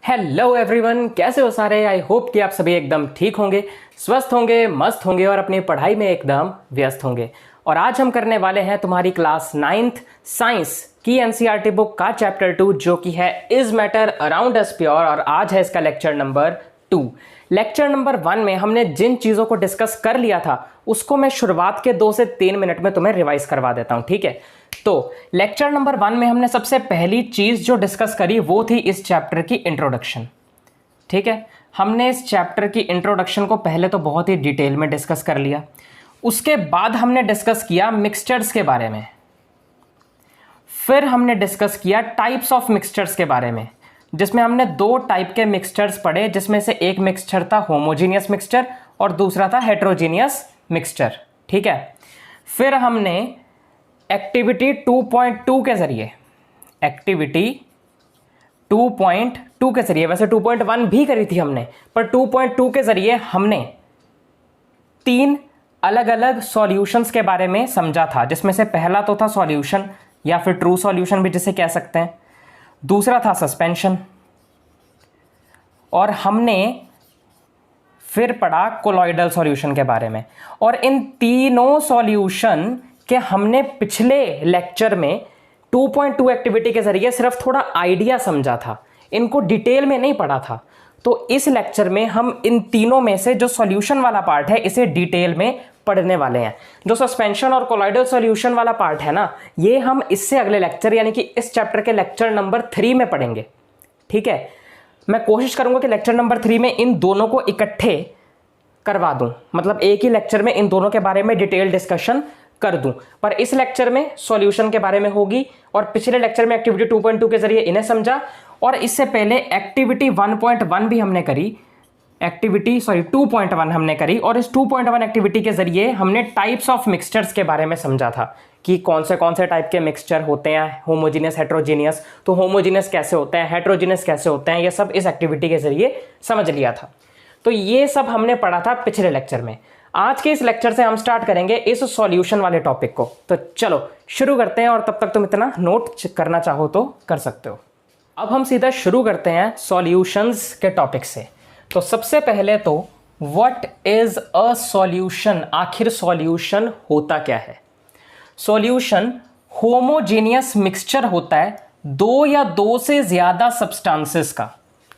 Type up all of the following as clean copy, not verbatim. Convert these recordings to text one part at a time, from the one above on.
Hello everyone, कैसे हो सारे। आई होप कि आप सभी एकदम ठीक होंगे, स्वस्थ होंगे, मस्त होंगे और अपनी पढ़ाई में एकदम व्यस्त होंगे। और आज हम करने वाले हैं तुम्हारी क्लास 9th साइंस की एनसीईआरटी बुक का चैप्टर 2 जो कि है is matter around us pure. और आज है इसका लेक्चर नंबर 2। लेक्चर नंबर 1 में हमने जिन चीज़ों को डिस्कस कर लिया था उसको मैं शुरुआत के 2 से 3 मिनट में तुम्हें रिवाइज करवा देता हूं, ठीक है। तो लेक्चर नंबर 1 में हमने सबसे पहली चीज जो डिस्कस करी वो थी इस चैप्टर की इंट्रोडक्शन, ठीक है। हमने इस चैप्टर की इंट्रोडक्शन को पहले तो बहुत ही डिटेल में डिस्कस कर लिया। उसके बाद हमने डिस्कस किया मिक्सचर्स के बारे में। फिर हमने डिस्कस किया टाइप्स ऑफ मिक्सचर्स के बारे में, जिसमें हमने 2 टाइप के मिक्सचर्स पढ़े, जिसमें से एक मिक्सचर था होमोजीनियस मिक्सचर और दूसरा था हेट्रोजीनियस मिक्सचर, ठीक है। फिर हमने एक्टिविटी 2.2 के जरिए वैसे 2.1 भी करी थी हमने, पर 2.2 के जरिए हमने 3 अलग अलग सॉल्यूशंस के बारे में समझा था, जिसमें से पहला तो था सॉल्यूशन या फिर ट्रू सॉल्यूशन भी जिसे कह सकते हैं, दूसरा था सस्पेंशन, और हमने फिर पढ़ा कोलॉइडल सॉल्यूशन के बारे में। और इन तीनों सॉल्यूशन कि हमने पिछले लेक्चर में 2.2 एक्टिविटी के जरिए सिर्फ थोड़ा आइडिया समझा था, इनको डिटेल में नहीं पढ़ा था। तो इस लेक्चर में हम इन तीनों में से जो सॉल्यूशन वाला पार्ट है इसे डिटेल में पढ़ने वाले हैं। जो सस्पेंशन और कोलॉइडल सॉल्यूशन वाला पार्ट है ना, ये हम इससे अगले लेक्चर यानी कि इस चैप्टर के लेक्चर नंबर 3 में पढ़ेंगे, ठीक है। मैं कोशिश करूंगा कि लेक्चर नंबर 3 में इन दोनों को इकट्ठे करवा दूं, मतलब एक ही लेक्चर में इन दोनों के बारे में डिटेल डिस्कशन कर दूं। पर इस लेक्चर में सॉल्यूशन के बारे में होगी और पिछले लेक्चर में एक्टिविटी 2.2 के जरिए इन्हें समझा, और इससे पहले एक्टिविटी 1.1 भी हमने करी, 2.1 हमने करी। और इस 2.1 एक्टिविटी के जरिए हमने टाइप्स ऑफ मिक्सचर्स के बारे में समझा था कि कौन से टाइप के मिक्सचर होते हैं, होमोजीनियस, हेट्रोजीनियस। तो होमोजीनियस कैसे होते हैं, हेट्रोजीनियस कैसे होते हैं, ये सब इस एक्टिविटी के जरिए समझ लिया था। तो ये सब हमने पढ़ा था पिछले लेक्चर में। आज के इस लेक्चर से हम स्टार्ट करेंगे इस सॉल्यूशन वाले टॉपिक को। तो चलो शुरू करते हैं, और तब तक तुम इतना नोट करना चाहो तो कर सकते हो। अब हम सीधा शुरू करते हैं सॉल्यूशंस के टॉपिक से। तो सबसे पहले तो व्हाट इज अ सॉल्यूशन, आखिर सॉल्यूशन होता क्या है। सॉल्यूशन होमोजीनियस मिक्सचर होता है 2 या 2 से ज्यादा सब्सटेंसेस का,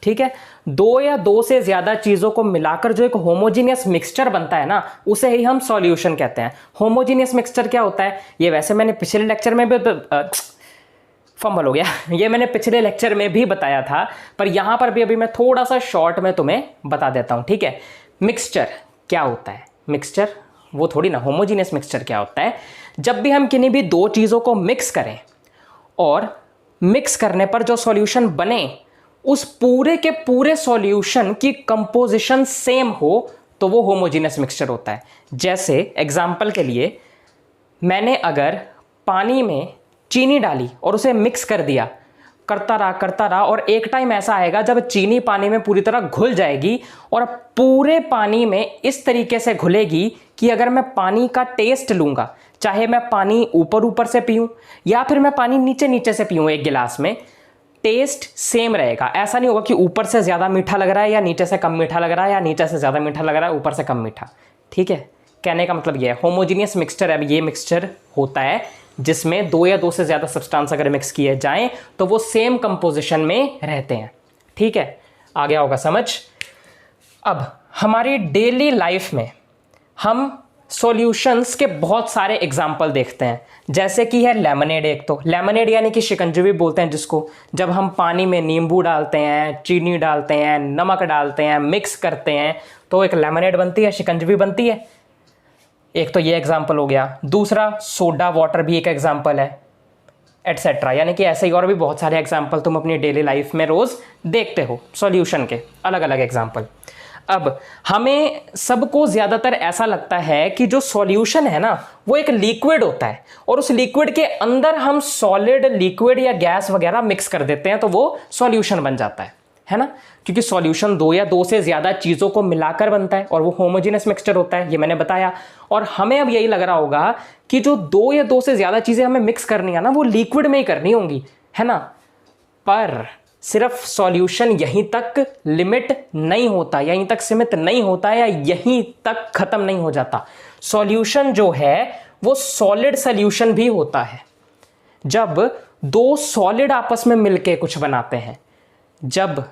ठीक है। 2 या 2 से ज्यादा चीजों को मिलाकर जो एक होमोजीनियस मिक्सचर बनता है ना, उसे ही हम सॉल्यूशन कहते हैं। होमोजीनियस मिक्सचर क्या होता है, ये वैसे मैंने पिछले लेक्चर में भी फंबल हो गया ये मैंने पिछले लेक्चर में भी बताया था, पर यहां पर भी अभी मैं थोड़ा सा शॉर्ट में तुम्हें बता देता हूं, ठीक है। मिक्सचर क्या होता है, मिक्सचर वो थोड़ी ना, होमोजीनियस मिक्सचर क्या होता है, जब भी हम किन्हीं भी 2 चीजों को मिक्स करें और मिक्स करने पर जो सॉल्यूशन बने उस पूरे के पूरे सॉल्यूशन की कंपोजिशन सेम हो तो वो होमोजीनियस मिक्सचर होता है। जैसे एग्जांपल के लिए, मैंने अगर पानी में चीनी डाली और उसे मिक्स कर दिया, करता रहा और एक टाइम ऐसा आएगा जब चीनी पानी में पूरी तरह घुल जाएगी और पूरे पानी में इस तरीके से घुलेगी कि अगर मैं पानी का टेस्ट लूंगा, चाहे मैं पानी ऊपर से पीऊं या फिर मैं पानी नीचे से पीऊं एक गिलास में, टेस्ट सेम रहेगा। ऐसा नहीं होगा कि ऊपर से ज्यादा मीठा लग रहा है या नीचे से कम मीठा लग रहा है, या नीचे से ज्यादा मीठा लग रहा है ऊपर से कम मीठा, ठीक है। कहने का मतलब यह है होमोजीनियस मिक्सचर है, ये मिक्सचर होता है जिसमें 2 या 2 से ज्यादा सब्सटेंस अगर मिक्स किए जाएं तो वो सेम कंपोजिशन में रहते हैं, ठीक है। आ गया होगा समझ। अब हमारी डेली लाइफ में हम सॉल्यूशंस के बहुत सारे एग्जाम्पल देखते हैं, जैसे कि है लेमनेड। एक तो लेमनेड यानी कि शिकंजी बोलते हैं जिसको, जब हम पानी में नींबू डालते हैं, चीनी डालते हैं, नमक डालते हैं, मिक्स करते हैं तो एक लेमनेड बनती है, शिकंजी बनती है। एक तो ये एग्जाम्पल हो गया। दूसरा सोडा वाटर भी एक एग्जाम्पल है, एटसेट्रा। यानी कि ऐसे ही और भी बहुत सारे एग्जाम्पल तुम अपनी डेली लाइफ में रोज देखते हो, सॉल्यूशन के अलग अलग एग्जाम्पल। अब हमें सबको ज्यादातर ऐसा लगता है कि जो सॉल्यूशन है ना वो एक लिक्विड होता है, और उस लिक्विड के अंदर हम सॉलिड, लिक्विड या गैस वगैरह मिक्स कर देते हैं तो वो सॉल्यूशन बन जाता है ना। क्योंकि सॉल्यूशन 2 या 2 से ज्यादा चीजों को मिलाकर बनता है और वो होमोजेनियस मिक्सचर होता है, ये मैंने बताया। और हमें अब यही लग रहा होगा कि जो 2 या 2 से ज्यादा चीजें हमें मिक्स करनी है ना वो लिक्विड में ही करनी होंगी, है ना। पर सिर्फ सॉल्यूशन यहीं तक लिमिट नहीं होता, यहीं तक सीमित नहीं होता या यहीं तक खत्म नहीं हो जाता। सॉल्यूशन जो है वो सॉलिड सॉल्यूशन भी होता है। जब दो सॉलिड आपस में मिलके कुछ बनाते हैं, जब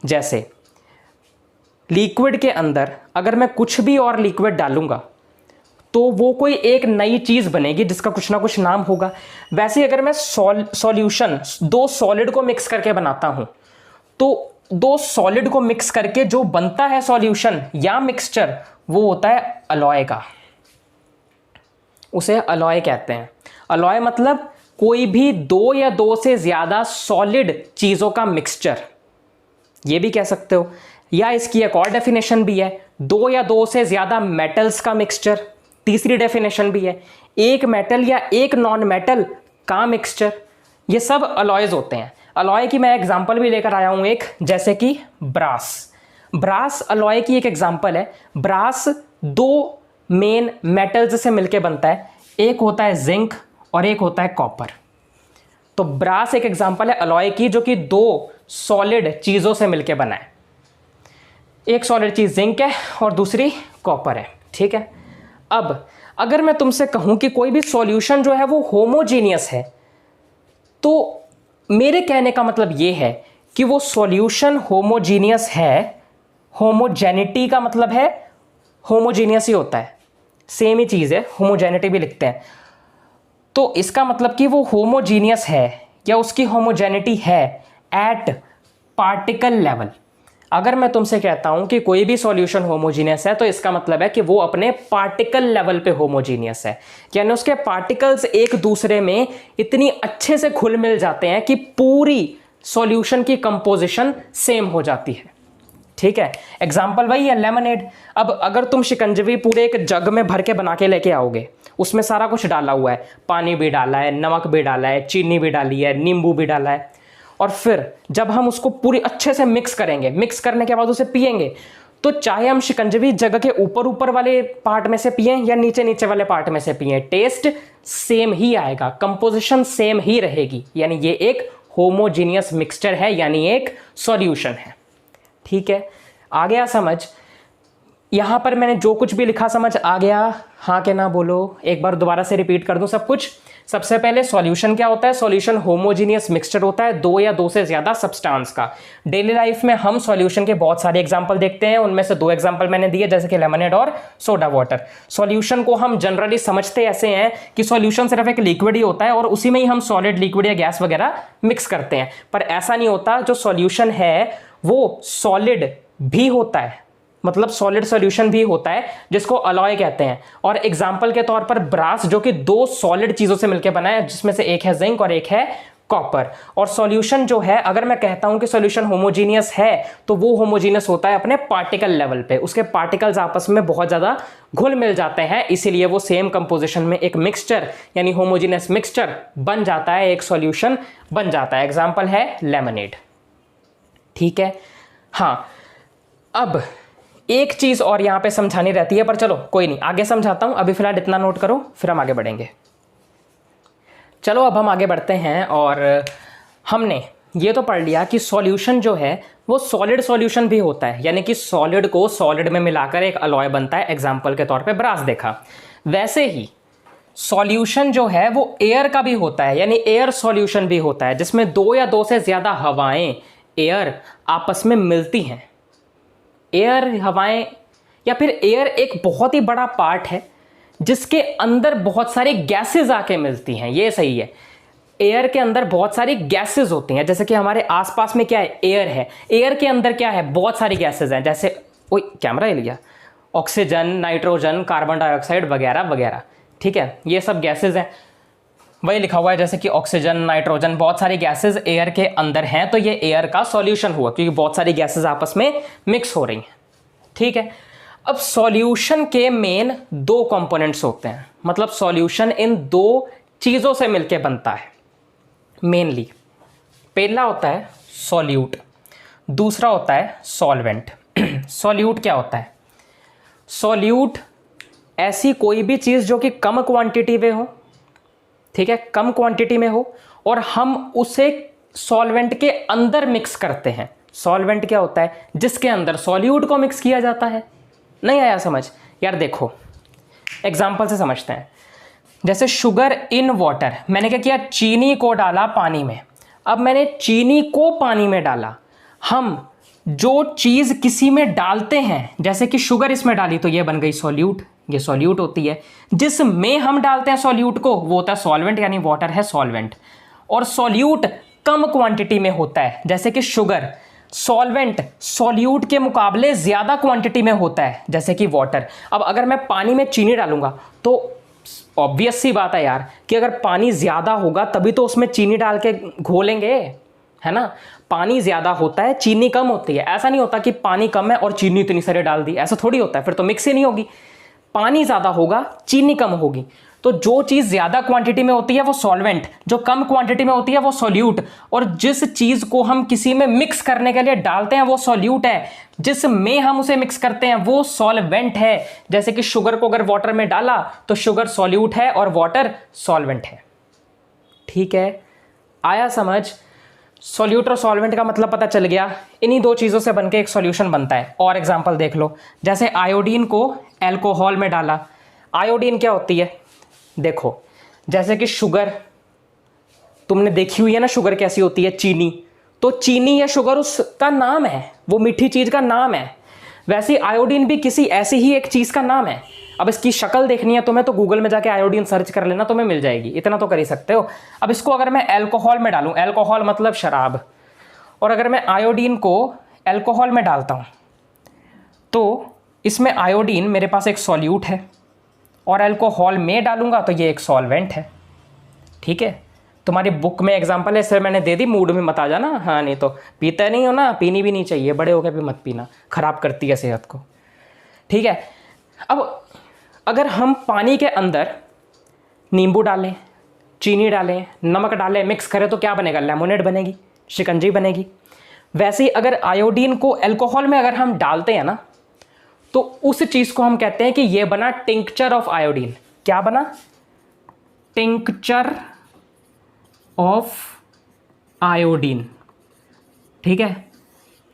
जैसे लिक्विड के अंदर अगर मैं कुछ भी और लिक्विड डालूंगा तो वो कोई एक नई चीज बनेगी जिसका कुछ ना कुछ नाम होगा। वैसे ही अगर मैं सॉल्यूशन दो सॉलिड को मिक्स करके बनाता हूं तो दो सॉलिड को मिक्स करके जो बनता है सॉल्यूशन या मिक्सचर वो होता है अलॉय का, उसे अलॉय कहते हैं। अलॉय मतलब कोई भी दो या दो से ज्यादा सॉलिड चीजों का मिक्सचर, ये भी कह सकते हो। या इसकी एक और डेफिनेशन भी है, दो या दो से ज्यादा मेटल्स का मिक्सचर। तीसरी डेफिनेशन भी है, एक मेटल या एक नॉन मेटल का मिक्सचर। ये सब अलॉयज होते हैं। अलॉय की मैं एग्जांपल भी लेकर आया हूं एक, जैसे कि ब्रास। ब्रास अलॉय की एक एग्जांपल है। ब्रास दो मेन मेटल्स से मिलकर बनता है, एक होता है जिंक और एक होता है कॉपर। तो ब्रास एक एग्जांपल है अलॉय की जो कि दो सॉलिड चीजों से मिलकर बना है। एक सॉलिड चीज जिंक है और दूसरी कॉपर है, ठीक है। अब अगर मैं तुमसे कहूं कि कोई भी सॉल्यूशन जो है वो होमोजीनियस है, तो मेरे कहने का मतलब ये है कि वो सॉल्यूशन होमोजीनियस है। होमोजेनिटी का मतलब है होमोजीनियस ही होता है, सेम ही चीज है, होमोजेनिटी भी लिखते हैं। तो इसका मतलब कि वो होमोजीनियस है या उसकी होमोजेनिटी है एट पार्टिकल लेवल। अगर मैं तुमसे कहता हूं कि कोई भी सॉल्यूशन होमोजीनियस है तो इसका मतलब है कि वो अपने पार्टिकल लेवल पे होमोजीनियस है, यानी उसके पार्टिकल्स एक दूसरे में इतनी अच्छे से घुल मिल जाते हैं कि पूरी सॉल्यूशन की कंपोजिशन सेम हो जाती है, ठीक है। एग्जाम्पल वही है लेमनेड। अब अगर तुम शिकंजवी पूरे एक जग में भर के बना के लेके आओगे, उसमें सारा कुछ डाला हुआ है, पानी भी डाला है, नमक भी डाला है, चीनी भी डाली है, नींबू भी डाला है, और फिर जब हम उसको पूरी अच्छे से मिक्स करेंगे, मिक्स करने के बाद उसे पिएंगे, तो चाहे हम शिकंजवी जगह के ऊपर ऊपर वाले पार्ट में से पिएं या नीचे नीचे वाले पार्ट में से पिएं, टेस्ट सेम ही आएगा, कंपोजिशन सेम ही रहेगी। यानी ये एक होमोजीनियस मिक्सचर है, यानी एक सॉल्यूशन है, ठीक है। आ गया समझ? यहां पर मैंने जो कुछ भी लिखा समझ आ गया? हाँ के ना बोलो, एक बार दोबारा से रिपीट कर दूं सब कुछ। सबसे पहले सॉल्यूशन क्या होता है? सॉल्यूशन होमोजीनियस मिक्सचर होता है दो या दो से ज्यादा सब्सटेंस का। डेली लाइफ में हम सॉल्यूशन के बहुत सारे एग्जांपल देखते हैं, उनमें से दो एग्जांपल मैंने दिए, जैसे कि लेमनेड और सोडा वाटर। सॉल्यूशन को हम जनरली समझते ऐसे हैं कि सॉल्यूशन सिर्फ एक लिक्विड ही होता है और उसी में ही हम सॉलिड, लिक्विड या गैस वगैरह मिक्स करते हैं, पर ऐसा नहीं होता। जो सॉल्यूशन है वो सॉलिड भी होता है, मतलब सॉलिड सॉल्यूशन भी होता है, जिसको अलॉय कहते हैं। और एग्जांपल के तौर पर ब्रास, जो कि दो सॉलिड चीजों से मिलकर बना है, जिसमें से एक है जिंक और एक है कॉपर। और सॉल्यूशन जो है, अगर मैं कहता हूं कि सॉल्यूशन होमोजीनियस है, तो वो होमोजीनियस होता है अपने पार्टिकल लेवल पे, उसके पार्टिकल्स आपस में बहुत ज्यादा घुल मिल जाते हैं, इसीलिए वो सेम कंपोजिशन में एक मिक्सचर यानी होमोजीनियस मिक्सचर बन जाता है, एक सॉल्यूशन बन जाता है। एग्जाम्पल है लेमनेड, ठीक है। हाँ, अब एक चीज और यहां पे समझानी रहती है, पर चलो कोई नहीं, आगे समझाता हूं। अभी फिलहाल इतना नोट करो, फिर हम आगे बढ़ेंगे। चलो अब हम आगे बढ़ते हैं, और हमने ये तो पढ़ लिया कि सॉल्यूशन जो है वो सॉलिड सॉल्यूशन भी होता है, यानी कि सॉलिड को सॉलिड में मिलाकर एक अलॉय बनता है। एग्जाम्पल के तौर पे ब्रास देखा। वैसे ही सॉल्यूशन जो है वो एयर का भी होता है, यानी एयर सॉल्यूशन भी होता है, जिसमें दो या दो से ज्यादा हवाएं, एयर आपस में मिलती हैं। एयर, हवाएं, या फिर एयर एक बहुत ही बड़ा पार्ट है जिसके अंदर बहुत सारी गैसेस आके मिलती हैं, ये सही है। एयर के अंदर बहुत सारी गैसेस होती हैं, जैसे कि हमारे आसपास में क्या है, एयर है। एयर के अंदर क्या है, बहुत सारी गैसेस हैं, जैसे ओए कैमरा ही लिया, ऑक्सीजन, नाइट्रोजन, कार्बन डाइऑक्साइड वगैरह वगैरह, ठीक है। ये सब गैसेस हैं, वही लिखा हुआ है, जैसे कि ऑक्सीजन, नाइट्रोजन, बहुत सारी गैसेस एयर के अंदर हैं, तो ये एयर का सॉल्यूशन हुआ, क्योंकि बहुत सारी गैसेस आपस में मिक्स हो रही हैं, ठीक है। अब सॉल्यूशन के मेन दो कंपोनेंट्स होते हैं, मतलब सॉल्यूशन इन दो चीजों से मिलकर बनता है मेनली। पहला होता है सॉल्यूट, दूसरा होता है सॉल्वेंट। सॉल्यूट क्या होता है? सॉल्यूट ऐसी कोई भी चीज जो कि कम क्वांटिटी में हो, ठीक है, कम क्वांटिटी में हो, और हम उसे सॉल्वेंट के अंदर मिक्स करते हैं। सॉल्वेंट क्या होता है? जिसके अंदर सॉल्यूट को मिक्स किया जाता है। नहीं आया समझ? यार देखो एग्जाम्पल से समझते हैं। जैसे शुगर इन वाटर, मैंने क्या किया? चीनी को डाला पानी में। अब मैंने चीनी को पानी में डाला। हम जो चीज़ किसी में डालते हैं, जैसे कि शुगर इसमें डाली तो ये बन गई सॉल्यूट, ये सॉल्यूट होती है। जिसमें हम डालते हैं सॉल्यूट को वो होता है सॉल्वेंट, यानी वाटर है सॉल्वेंट। और सॉल्यूट कम क्वांटिटी में होता है, जैसे कि शुगर। सॉल्वेंट सॉल्यूट के मुकाबले ज़्यादा क्वांटिटी में होता है, जैसे कि वाटर। अब अगर मैं पानी में चीनी डालूंगा तो ऑब्वियस सी बात है यार कि अगर पानी ज़्यादा होगा तभी तो उसमें चीनी डाल के घोलेंगे, है ना। पानी ज़्यादा होता है, चीनी कम होती है। ऐसा नहीं होता कि पानी कम है और चीनी इतनी सारी डाल दी, ऐसा थोड़ी होता है, फिर तो मिक्स ही नहीं होगी। पानी ज़्यादा होगा, चीनी कम होगी। तो जो चीज़ ज़्यादा क्वांटिटी में होती है वो सॉल्वेंट, जो कम क्वांटिटी में होती है वो सॉल्यूट। और जिस चीज़ को हम किसी में मिक्स करने के लिए डालते हैं वो सॉल्यूट है, जिसमें हम उसे मिक्स करते हैं वो सॉल्वेंट है। जैसे कि शुगर को अगर वाटर में डाला तो शुगर सॉल्यूट है और वाटर सॉल्वेंट है। ठीक है, आया समझ? सॉल्यूट और सॉल्वेंट का मतलब पता चल गया। इन्हीं दो चीज़ों से बनके एक सॉल्यूशन बनता है। और एग्जांपल देख लो, जैसे आयोडीन को अल्कोहल में डाला। आयोडीन क्या होती है? देखो, जैसे कि शुगर तुमने देखी हुई है ना, शुगर कैसी होती है? चीनी। तो चीनी या शुगर उसका नाम है, वो मीठी चीज़ का नाम है। वैसे आयोडीन भी किसी ऐसी ही एक चीज़ का नाम है। अब इसकी शक्ल देखनी है तुम्हें तो गूगल में जाके आयोडीन सर्च कर लेना, तुम्हें मिल जाएगी, इतना तो कर ही सकते हो। अब इसको अगर मैं अल्कोहल में डालूं, अल्कोहल मतलब शराब, और अगर मैं आयोडीन को अल्कोहल में डालता हूं तो इसमें आयोडीन मेरे पास एक सॉल्यूट है और अल्कोहल में डालूंगा तो ये एक सॉल्वेंट है। ठीक है, तुम्हारी बुक में एग्जांपल है, सर मैंने दे दी, मूड में मत आ जाना। हाँ, नहीं तो पीते नहीं हो ना, पीनी भी नहीं चाहिए, बड़े हो गए भी मत पीना, खराब करती है सेहत को। ठीक है, अब अगर हम पानी के अंदर नींबू डालें, चीनी डालें, नमक डालें, मिक्स करें तो क्या बनेगा? लेमोनेड बनेगी, शिकंजी बनेगी। वैसे ही अगर आयोडीन को अल्कोहल में अगर हम डालते हैं ना तो उस चीज़ को हम कहते हैं कि ये बना टिंक्चर ऑफ आयोडीन। क्या बना? Tincture of iodine. ठीक है,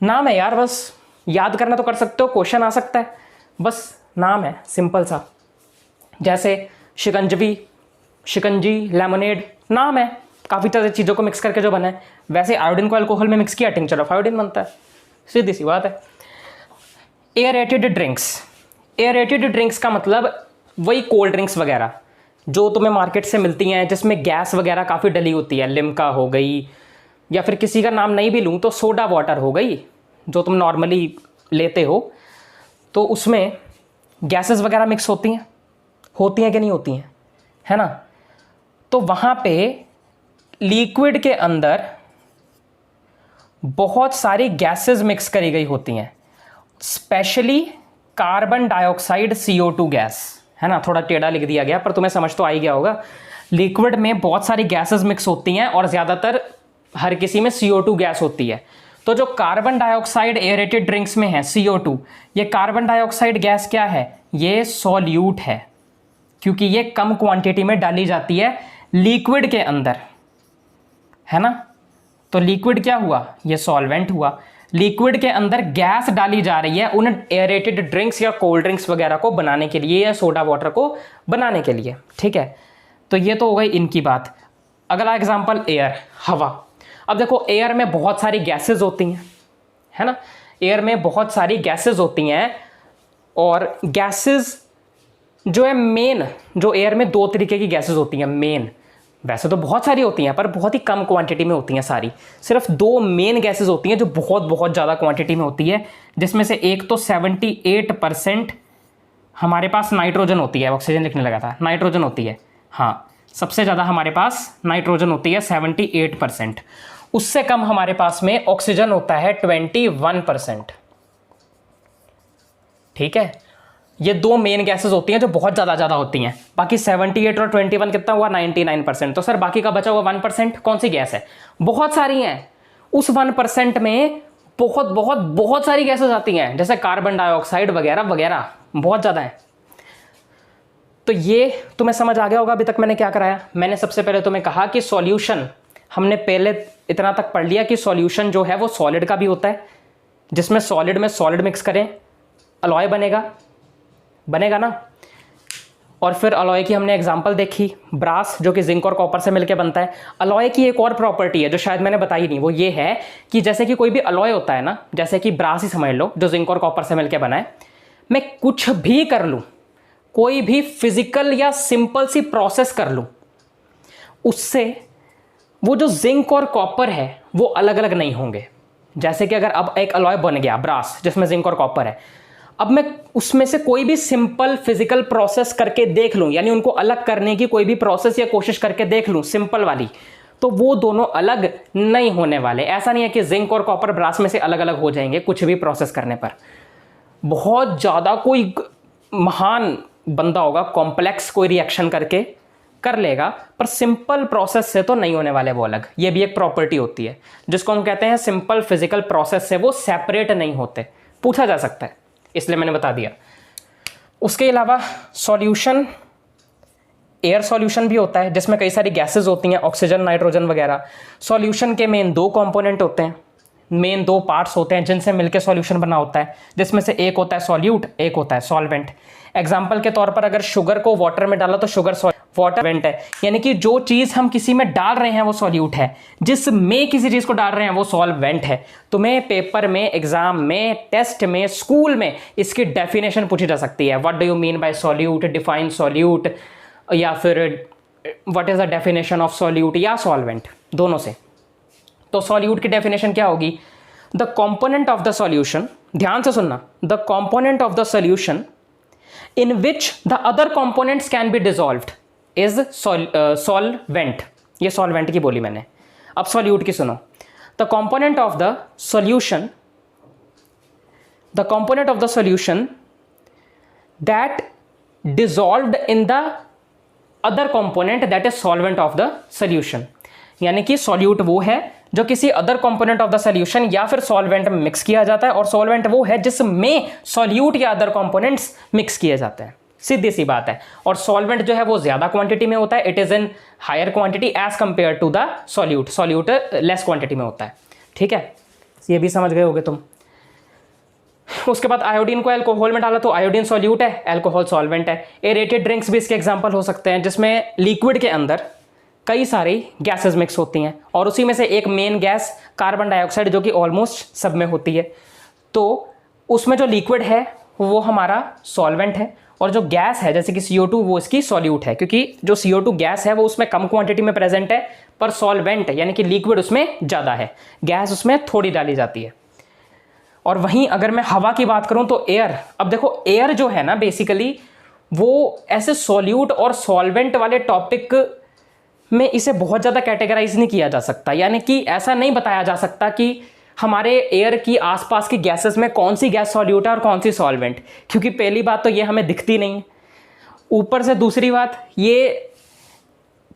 नाम है यार, बस याद करना तो कर सकते हो, क्वेश्चन आ सकता है, बस नाम है सिंपल सा। जैसे शिकंजवी, शिकंजी, लेमोनेड, नाम है, काफ़ी तरह चीज़ों को मिक्स करके जो बना है। वैसे आयोडीन को अल्कोहल में मिक्स किया, टिंक्चर ऑफ आयोडीन बनता है, सीधी सी बात है। एयरेटेड ड्रिंक्स, एयरेटेड ड्रिंक्स का मतलब वही कोल्ड ड्रिंक्स वगैरह जो तुम्हें मार्केट से मिलती हैं, जिसमें गैस वगैरह काफ़ी डली होती है। लिम्का हो गई, या फिर किसी का नाम नहीं भी लूँ तो सोडा वाटर हो गई, जो तुम नॉर्मली लेते हो। तो उसमें गैसेस वगैरह मिक्स होती हैं कि नहीं होती हैं, है ना। तो वहाँ पे लिक्विड के अंदर बहुत सारी गैसेस मिक्स करी गई होती हैं, specially carbon dioxide CO2 gas, है ना। थोड़ा टेढ़ा लिख दिया गया पर तुम्हें समझ तो आ ही गया होगा। लिक्विड में बहुत सारी गैसेस मिक्स होती हैं और ज़्यादातर हर किसी में CO2 गैस होती है। तो जो कार्बन डाइऑक्साइड एयरेटेड ड्रिंक्स में है CO2, ये कार्बन डाइऑक्साइड गैस क्या है? ये सॉल्यूट है, क्योंकि ये कम क्वांटिटी में डाली जाती है लिक्विड के अंदर, है ना। तो लिक्विड क्या हुआ? ये सॉल्वेंट हुआ। लिक्विड के अंदर गैस डाली जा रही है उन एयरेटेड ड्रिंक्स या कोल्ड ड्रिंक्स वगैरह को बनाने के लिए, या सोडा वाटर को बनाने के लिए। ठीक है, तो ये तो हो गई इनकी बात। अगला एग्जांपल एयर, हवा। अब देखो, एयर में बहुत सारी गैसेस होती हैं, है ना। एयर में बहुत सारी गैसेस होती हैं, और गैसेस जो है मेन, जो एयर में दो तरीके की गैसेस होती हैं मेन। वैसे तो बहुत सारी होती हैं पर बहुत ही कम क्वांटिटी में होती हैं सारी। सिर्फ दो मेन गैसेस होती हैं जो बहुत बहुत ज़्यादा क्वांटिटी में होती है, जिसमें से एक तो 78% हमारे पास नाइट्रोजन होती है। ऑक्सीजन लिखने लगा था, नाइट्रोजन होती है। हाँ, सबसे ज़्यादा हमारे पास नाइट्रोजन होती है 78%। उससे कम हमारे पास में ऑक्सीजन होता है 21%। ठीक है, ये दो मेन गैसेस होती हैं जो बहुत ज़्यादा होती हैं। बाकी 78 और 21 कितना हुआ? 99%। तो सर बाकी का बचा हुआ 1% कौन सी गैस है? बहुत सारी हैं। उस 1% में बहुत सारी गैसेस आती हैं, जैसे कार्बन डाइऑक्साइड वगैरह वगैरह, बहुत ज़्यादा है। तो ये तुम्हें समझ आ गया होगा अभी तक मैंने क्या कराया। मैंने सबसे पहले तुम्हें कहा कि सॉल्यूशन हमने पहले इतना तक पढ़ लिया कि सॉल्यूशन जो है वो सॉलिड का भी होता है, जिसमें सॉलिड में सॉलिड मिक्स करें अलॉय बनेगा ना। और फिर अलॉय की हमने एग्जांपल देखी, ब्रास जो कि जिंक और कॉपर से मिलकर बनता है। अलॉय की एक और प्रॉपर्टी है जो शायद मैंने बताई नहीं, वो ये है कि जैसे कि कोई भी अलॉय होता है ना, जैसे कि ब्रास ही समझ लो जो जिंक और कॉपर से मिलकर बना है, मैं कुछ भी कर लूँ, कोई भी फिजिकल या सिंपल सी प्रोसेस कर लूँ, उससे वो जो जिंक और कॉपर है वो अलग अलग नहीं होंगे। जैसे कि अगर अब एक अलॉय बन गया ब्रास जिसमें जिंक और कॉपर है, अब मैं उसमें से कोई भी सिंपल फिजिकल प्रोसेस करके देख लूं, यानी उनको अलग करने की कोई भी प्रोसेस या कोशिश करके देख लूं सिंपल वाली, तो वो दोनों अलग नहीं होने वाले। ऐसा नहीं है कि जिंक और कॉपर ब्रास में से अलग अलग हो जाएंगे कुछ भी प्रोसेस करने पर। बहुत ज़्यादा कोई महान बंदा होगा, कॉम्प्लेक्स कोई रिएक्शन करके कर लेगा, पर सिंपल प्रोसेस से तो नहीं होने वाले वो अलग। ये भी एक प्रॉपर्टी होती है जिसको हम कहते हैं सिंपल फिजिकल प्रोसेस से वो सेपरेट नहीं होते। पूछा जा सकता है, इसलिए मैंने बता दिया। उसके अलावा सॉल्यूशन, एयर सॉल्यूशन भी होता है जिसमें कई सारी गैसेस होती हैं, ऑक्सीजन, नाइट्रोजन वगैरह। सॉल्यूशन के मेन 2 कंपोनेंट होते हैं, मेन 2 पार्ट्स होते हैं जिनसे मिलकर सॉल्यूशन बना होता है, जिसमें से एक होता है सॉल्यूट, एक होता है सॉल्वेंट। एग्जाम्पल के तौर पर अगर शुगर को वाटर में डाला तो शुगर वाटर वेंट है, यानी कि जो चीज़ हम किसी में डाल रहे हैं वो सॉल्यूट है, जिसमें किसी चीज़ को डाल रहे हैं वो सॉल्वेंट है। तुम्हें पेपर में, एग्जाम में, टेस्ट में, स्कूल में इसकी डेफिनेशन पूछी जा सकती है। What do you mean bye solute, define solute, या फिर what is the definition of solute या सॉल्वेंट, दोनों से। तो सॉल्यूट की डेफिनेशन क्या होगी? The component of the solution, ध्यान से सुनना, the component of the solution in which the other components can be dissolved is solvent। ये solvent की बोली मैंने। अब solute की सुनो। the component of the solution that dissolved in the other component that is solvent of the solution, यानी कि solute वो है जो किसी other component of the solution या फिर सॉल्वेंट में मिक्स किया जाता है, और सॉल्वेंट वो है जिसमें सॉल्यूट या अदर कंपोनेंट्स मिक्स किए जाते हैं। सीधी सी बात है। और सॉल्वेंट जो है वो ज्यादा क्वांटिटी में होता है, it is in higher quantity as compared to the solute. Solute less quantity में होता है, ठीक है, ये भी समझ गए होगे तुम। उसके बाद आयोडीन को एल्कोहल में डाला तो आयोडीन सॉल्यूट है, एल्कोहल सॉल्वेंट है। एरेटेड ड्रिंक्स भी इसके एग्जाम्पल हो सकते हैं जिसमें लिक्विड के अंदर कई सारी गैसेस मिक्स होती हैं, और उसी में से एक मेन गैस कार्बन डाइऑक्साइड जो कि ऑलमोस्ट सब में होती है। तो उसमें जो लिक्विड है वो हमारा सॉल्वेंट है, और जो गैस है जैसे कि CO2 वो इसकी सॉल्यूट है, क्योंकि जो CO2 गैस है वो उसमें कम क्वांटिटी में प्रेजेंट है, पर सॉल्वेंट यानी कि लिक्विड उसमें ज़्यादा है, गैस उसमें थोड़ी डाली जाती है। और वहीं अगर मैं हवा की बात करूँ तो एयर, अब देखो एयर जो है ना बेसिकली वो ऐसे सॉल्यूट और सॉल्वेंट वाले टॉपिक में इसे बहुत ज़्यादा कैटेगराइज नहीं किया जा सकता, यानी कि ऐसा नहीं बताया जा सकता कि हमारे एयर की आसपास की गैसेस में कौन सी गैस सॉल्यूट है और कौन सी सॉल्वेंट, क्योंकि पहली बात तो ये हमें दिखती नहीं, ऊपर से दूसरी बात ये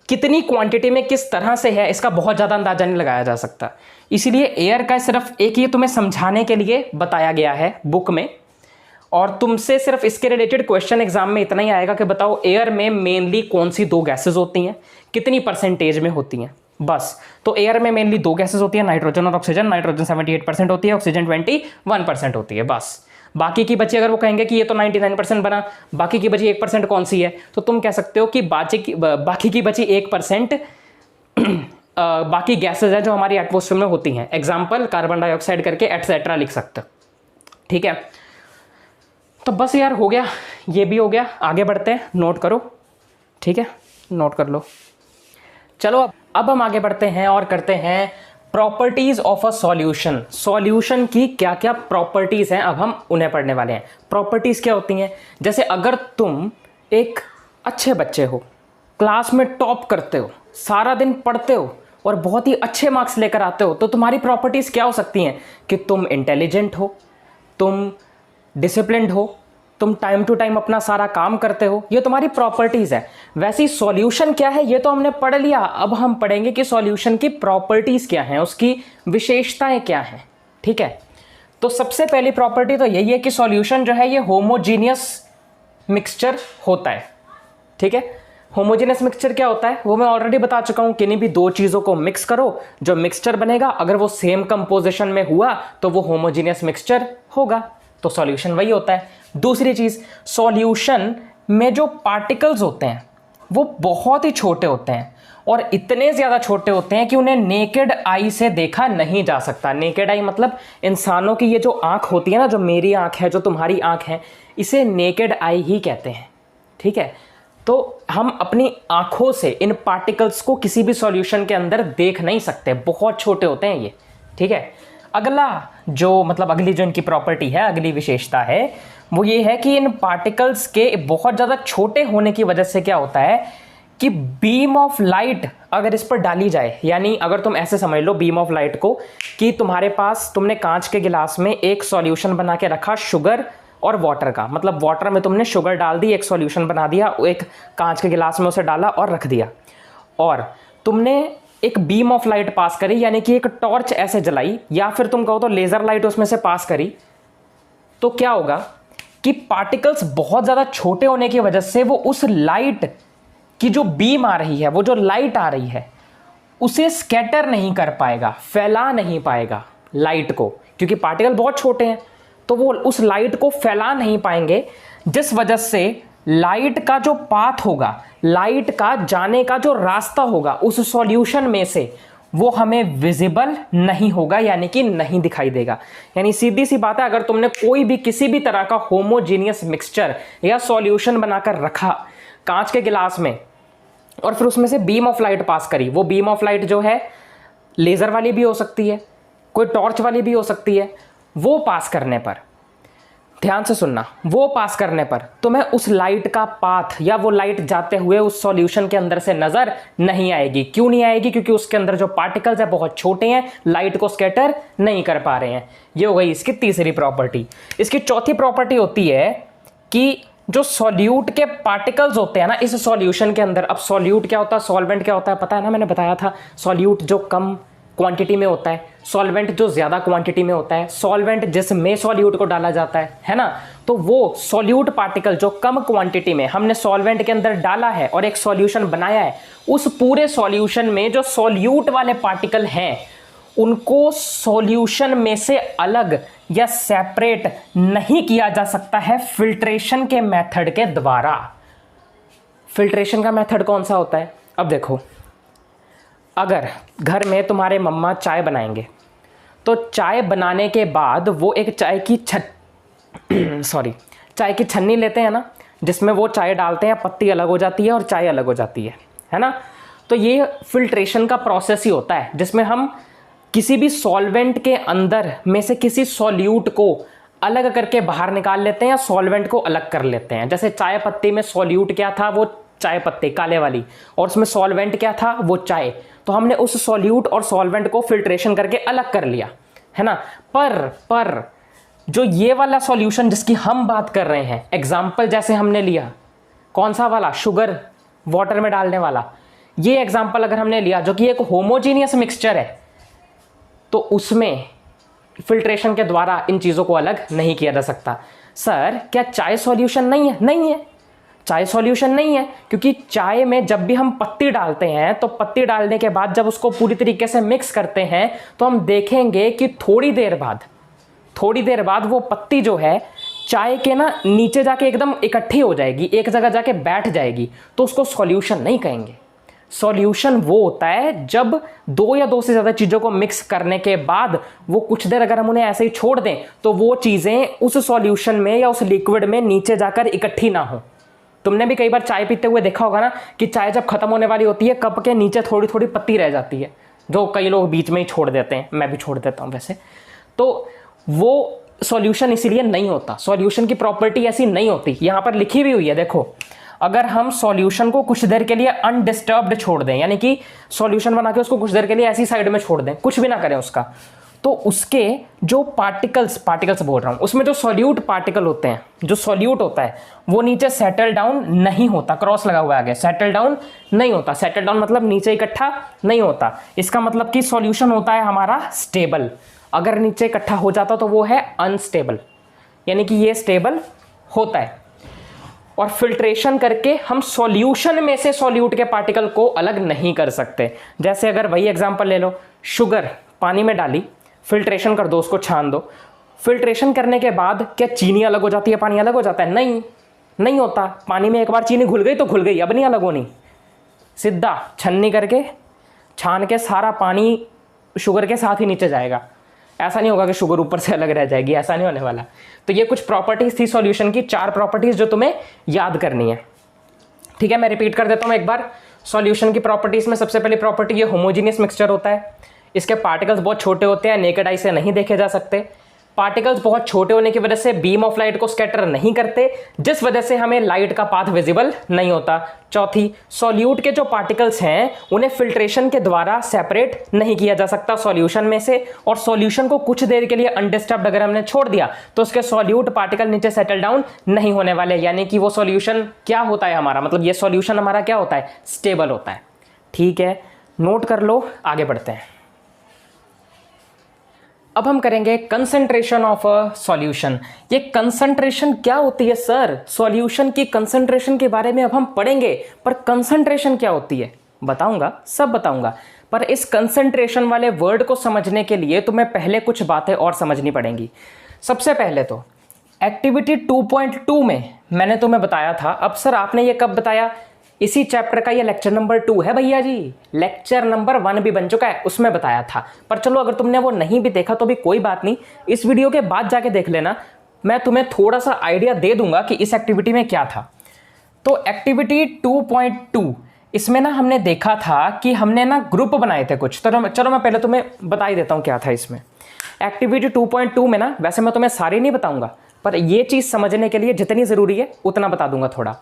कितनी क्वांटिटी में किस तरह से है इसका बहुत ज़्यादा अंदाजा नहीं लगाया जा सकता। इसीलिए एयर का सिर्फ एक ये तुम्हें समझाने के लिए बताया गया है बुक में, और तुमसे सिर्फ इसके रिलेटेड क्वेश्चन एग्जाम में इतना ही आएगा कि बताओ एयर में मेनली कौन सी 2 गैसेस होती हैं, कितनी परसेंटेज में होती हैं, बस। तो एयर में मेनली 2 गैसेस होती हैं, नाइट्रोजन और ऑक्सीजन। नाइट्रोजन 78% होती है, ऑक्सीजन 21% होती है, बस। बाकी की बची, अगर वो कहेंगे कि ये तो 99% बना, बाकी की बची 1% कौन सी है, तो तुम कह सकते हो कि बाकी की बची 1% बाकी गैसेज हैं जो हमारी एटमॉस्फेयर में होती हैं। एग्जाम्पल कार्बन डाइऑक्साइड करके एटसेट्रा लिख सकते हो, ठीक है। तो बस यार हो गया, ये भी हो गया। आगे बढ़ते हैं, नोट करो, ठीक है, नोट कर लो। चलो अब हम आगे बढ़ते हैं और करते हैं properties of a solution. Solution की क्या क्या प्रॉपर्टीज हैं अब हम उन्हें पढ़ने वाले हैं। प्रॉपर्टीज क्या होती हैं? जैसे अगर तुम एक अच्छे बच्चे हो, क्लास में टॉप करते हो, सारा दिन पढ़ते हो और बहुत ही अच्छे मार्क्स लेकर आते हो, तो तुम्हारी प्रॉपर्टीज क्या हो सकती हैं? कि तुम इंटेलिजेंट हो, तुम डिसिप्लिन्ड हो, तुम टाइम टू टाइम अपना सारा काम करते हो, ये तुम्हारी प्रॉपर्टीज है। वैसे सॉल्यूशन क्या है ये तो हमने पढ़ लिया, अब हम पढ़ेंगे कि सॉल्यूशन की प्रॉपर्टीज क्या हैं, उसकी विशेषताएं क्या हैं, ठीक है। तो सबसे पहली प्रॉपर्टी तो यही है कि सॉल्यूशन जो है ये होमोजीनियस मिक्सचर होता है, ठीक है। होमोजेनियस मिक्सचर क्या होता है वो मैं ऑलरेडी बता चुका हूं, किन्हीं भी दो चीजों को मिक्स करो, जो मिक्सचर बनेगा अगर वो सेम कंपोजिशन में हुआ तो वो होमोजेनियस मिक्सचर होगा। तो सॉल्यूशन वही होता है। दूसरी चीज, सॉल्यूशन में जो पार्टिकल्स होते हैं वो बहुत ही छोटे होते हैं और इतने ज्यादा छोटे होते हैं कि उन्हें नेकेड आई से देखा नहीं जा सकता। नेकेड आई मतलब इंसानों की ये जो आंख होती है ना, जो मेरी आंख है, जो तुम्हारी आंख है, इसे नेकेड आई ही कहते हैं। ठीक है, तो हम अपनी आंखों से इन पार्टिकल्स को किसी भी सॉल्यूशन के अंदर देख नहीं सकते, बहुत छोटे होते हैं ये। ठीक है, अगला जो मतलब अगली जो इनकी प्रॉपर्टी है, अगली विशेषता है वो ये है कि इन पार्टिकल्स के बहुत ज़्यादा छोटे होने की वजह से क्या होता है कि बीम ऑफ लाइट अगर इस पर डाली जाए, यानी अगर तुम ऐसे समझ लो बीम ऑफ लाइट को कि तुम्हारे पास, तुमने कांच के गिलास में एक सॉल्यूशन बना के रखा शुगर और वाटर का, मतलब वाटर में तुमने शुगर डाल दी, एक सॉल्यूशन बना दिया, एक कांच के गिलास में उसे डाला और रख दिया, और तुमने एक बीम ऑफ लाइट पास करी, यानी कि एक टॉर्च ऐसे जलाई, या फिर तुम कहो तो लेजर लाइट उसमें से पास करी, तो क्या होगा कि पार्टिकल्स बहुत ज़्यादा छोटे होने की वजह से वो उस लाइट की जो बीम आ रही है, वो जो लाइट आ रही है, उसे स्कैटर नहीं कर पाएगा, फैला नहीं पाएगा लाइट को, क्योंकि पार्टिकल बहुत छोटे हैं तो वो उस लाइट को फैला नहीं पाएंगे, जिस वजह से लाइट का जो पाथ होगा, लाइट का जाने का जो रास्ता होगा उस सॉल्यूशन में से, वो हमें विजिबल नहीं होगा, यानी कि नहीं दिखाई देगा। यानी सीधी सी बात है, अगर तुमने कोई भी किसी भी तरह का होमोजीनियस मिक्सचर या सॉल्यूशन बनाकर रखा कांच के गिलास में और फिर उसमें से बीम ऑफ लाइट पास करी, वो बीम ऑफ लाइट जो है लेजर वाली भी हो सकती है, कोई टॉर्च वाली भी हो सकती है, वो पास करने पर, ध्यान से सुनना, वो पास करने पर तुम्हें उस लाइट का पाथ या वो लाइट जाते हुए उस सॉल्यूशन के अंदर से नजर नहीं आएगी। क्यों नहीं आएगी? क्योंकि उसके अंदर जो पार्टिकल्स है बहुत छोटे हैं, लाइट को स्कैटर नहीं कर पा रहे हैं। ये हो गई इसकी तीसरी प्रॉपर्टी। इसकी चौथी प्रॉपर्टी होती है कि जो सॉल्यूट के पार्टिकल्स होते हैं ना इस सॉल्यूशन के अंदर, अब सॉल्यूट क्या होता है, सॉल्वेंट क्या होता है पता है ना, मैंने बताया था, सॉल्यूट जो कम क्वांटिटी में होता है, सॉल्वेंट जो ज्यादा क्वांटिटी में होता है, सॉल्वेंट जिसमें सॉल्यूट को डाला जाता है ना, तो वो सॉल्यूट पार्टिकल जो कम क्वांटिटी में हमने सॉल्वेंट के अंदर डाला है और एक सॉल्यूशन बनाया है, उस पूरे सॉल्यूशन में जो सॉल्यूट वाले पार्टिकल हैं उनको सॉल्यूशन में से अलग या सेपरेट नहीं किया जा सकता है फिल्ट्रेशन के मेथड के द्वारा। फिल्ट्रेशन का मेथड कौन सा होता है? अब देखो, अगर घर में तुम्हारे मम्मा चाय बनाएंगे तो चाय बनाने के बाद वो एक चाय की छन्नी लेते हैं ना, जिसमें वो चाय डालते हैं, पत्ती अलग हो जाती है और चाय अलग हो जाती है ना। तो ये फिल्ट्रेशन का प्रोसेस ही होता है जिसमें हम किसी भी सॉल्वेंट के अंदर में से किसी सॉल्यूट को अलग करके बाहर निकाल लेते हैं या सॉल्वेंट को अलग कर लेते हैं। जैसे चाय पत्ती में सॉल्यूट क्या था, वो चाय पत्ती काले वाली, और उसमें सॉल्वेंट क्या था, वो चाय। तो हमने उस सॉल्यूट और सॉल्वेंट को फिल्ट्रेशन करके अलग कर लिया, है ना। पर जो ये वाला सॉल्यूशन जिसकी हम बात कर रहे हैं, एग्जाम्पल जैसे हमने लिया, कौन सा वाला, शुगर वाटर में डालने वाला, ये एग्जाम्पल अगर हमने लिया जो कि एक होमोजीनियस मिक्सचर है, तो उसमें फिल्ट्रेशन के द्वारा इन चीज़ों को अलग नहीं किया जा सकता। सर क्या चाय सॉल्यूशन नहीं है? नहीं है, चाय सॉल्यूशन नहीं है, क्योंकि चाय में जब भी हम पत्ती डालते हैं तो पत्ती डालने के बाद जब उसको पूरी तरीके से मिक्स करते हैं तो हम देखेंगे कि थोड़ी देर बाद वो पत्ती जो है चाय के ना नीचे जाके एकदम इकट्ठी हो जाएगी, एक जगह जाके बैठ जाएगी, तो उसको सॉल्यूशन नहीं कहेंगे। सॉल्यूशन वो होता है जब दो या दो से ज़्यादा चीज़ों को मिक्स करने के बाद वो कुछ देर अगर हम उन्हें ऐसे ही छोड़ दें तो वो चीज़ें उस सॉल्यूशन में या उस लिक्विड में नीचे जाकर इकट्ठी ना हो। तुमने भी कई बार चाय पीते हुए देखा होगा ना कि चाय जब खत्म होने वाली होती है, कप के नीचे थोड़ी थोड़ी पत्ती रह जाती है, जो कई लोग बीच में ही छोड़ देते हैं, मैं भी छोड़ देता हूँ वैसे। तो वो सॉल्यूशन इसीलिए नहीं होता, सॉल्यूशन की प्रॉपर्टी ऐसी नहीं होती। यहाँ पर लिखी भी हुई है, देखो, अगर हम सॉल्यूशन को कुछ देर के लिए अनडिस्टर्ब्ड छोड़ दें, यानी कि सॉल्यूशन बना के उसको कुछ देर के लिए ऐसी साइड में छोड़ दें, कुछ भी ना करें उसका, तो उसके जो पार्टिकल्स बोल रहा हूं, उसमें जो सॉल्यूट पार्टिकल होते हैं, जो सॉल्यूट होता है वो नीचे सेटल डाउन नहीं होता। क्रॉस लगा हुआ है आगे, सेटल डाउन नहीं होता। सेटल डाउन मतलब नीचे इकट्ठा नहीं होता। इसका मतलब कि सॉल्यूशन होता है हमारा स्टेबल। अगर नीचे इकट्ठा हो जाता तो वो है अनस्टेबल, यानी कि ये स्टेबल होता है। और फिल्ट्रेशन करके हम सॉल्यूशन में से सॉल्यूट के पार्टिकल को अलग नहीं कर सकते। जैसे अगर वही एग्जांपल ले लो, शुगर पानी में डाली, फिल्ट्रेशन कर दो, उसको छान दो, फिल्ट्रेशन करने के बाद क्या चीनी अलग हो जाती है, पानी अलग हो जाता है? नहीं, नहीं होता। पानी में एक बार चीनी घुल गई तो घुल गई, अब नहीं अलग होनी। सीधा छन्नी करके छान के सारा पानी शुगर के साथ ही नीचे जाएगा। ऐसा नहीं होगा कि शुगर ऊपर से अलग रह जाएगी, ऐसा नहीं होने वाला। तो ये कुछ प्रॉपर्टीज थी सॉल्यूशन की, 4 प्रॉपर्टीज जो तुम्हें याद करनी है। ठीक है, मैं रिपीट कर देता हूँ एक बार। सॉल्यूशन की प्रॉपर्टीज में सबसे पहली प्रॉपर्टी ये होमोजीनियस मिक्सचर होता है। इसके पार्टिकल्स बहुत छोटे होते हैं, नेकेड आई से नहीं देखे जा सकते। पार्टिकल्स बहुत छोटे होने की वजह से बीम ऑफ लाइट को स्कैटर नहीं करते, जिस वजह से हमें लाइट का पाथ विजिबल नहीं होता। चौथी, सॉल्यूट के जो पार्टिकल्स हैं उन्हें फिल्ट्रेशन के द्वारा सेपरेट नहीं किया जा सकता सॉल्यूशन में से, और सॉल्यूशन को कुछ देर के लिए अनडिस्टर्ब्ड अगर हमने छोड़ दिया तो उसके सॉल्यूट पार्टिकल नीचे सेटल डाउन नहीं होने वाले। यानी कि वो सॉल्यूशन क्या होता है हमारा, मतलब ये सॉल्यूशन हमारा क्या होता है, स्टेबल होता है। ठीक है, नोट कर लो, आगे बढ़ते हैं। अब हम करेंगे कंसंट्रेशन ऑफ अ सॉल्यूशन। ये कंसंट्रेशन क्या होती है सर? सॉल्यूशन की कंसंट्रेशन के बारे में अब हम पढ़ेंगे, पर कंसंट्रेशन क्या होती है बताऊंगा, सब बताऊंगा। पर इस कंसंट्रेशन वाले वर्ड को समझने के लिए तुम्हें पहले कुछ बातें और समझनी पड़ेंगी। सबसे पहले तो एक्टिविटी 2.2 में मैंने तुम्हें बताया था। अब सर आपने ये कब बताया? इसी चैप्टर का ये लेक्चर नंबर 2 है भैया जी, लेक्चर नंबर 1 भी बन चुका है, उसमें बताया था। पर चलो अगर तुमने वो नहीं भी देखा तो भी कोई बात नहीं, इस वीडियो के बाद जाके देख लेना, मैं तुम्हें थोड़ा सा आइडिया दे दूंगा कि इस एक्टिविटी में क्या था। तो एक्टिविटी 2.2 इसमें ना हमने देखा था कि हमने ना ग्रुप बनाए थे कुछ। तो चलो मैं पहले तुम्हें बता ही देता हूँ क्या था इसमें। एक्टिविटी 2.2 में ना, वैसे मैं तुम्हें सारी नहीं बताऊंगा, पर ये चीज़ समझने के लिए जितनी ज़रूरी है उतना बता दूंगा थोड़ा।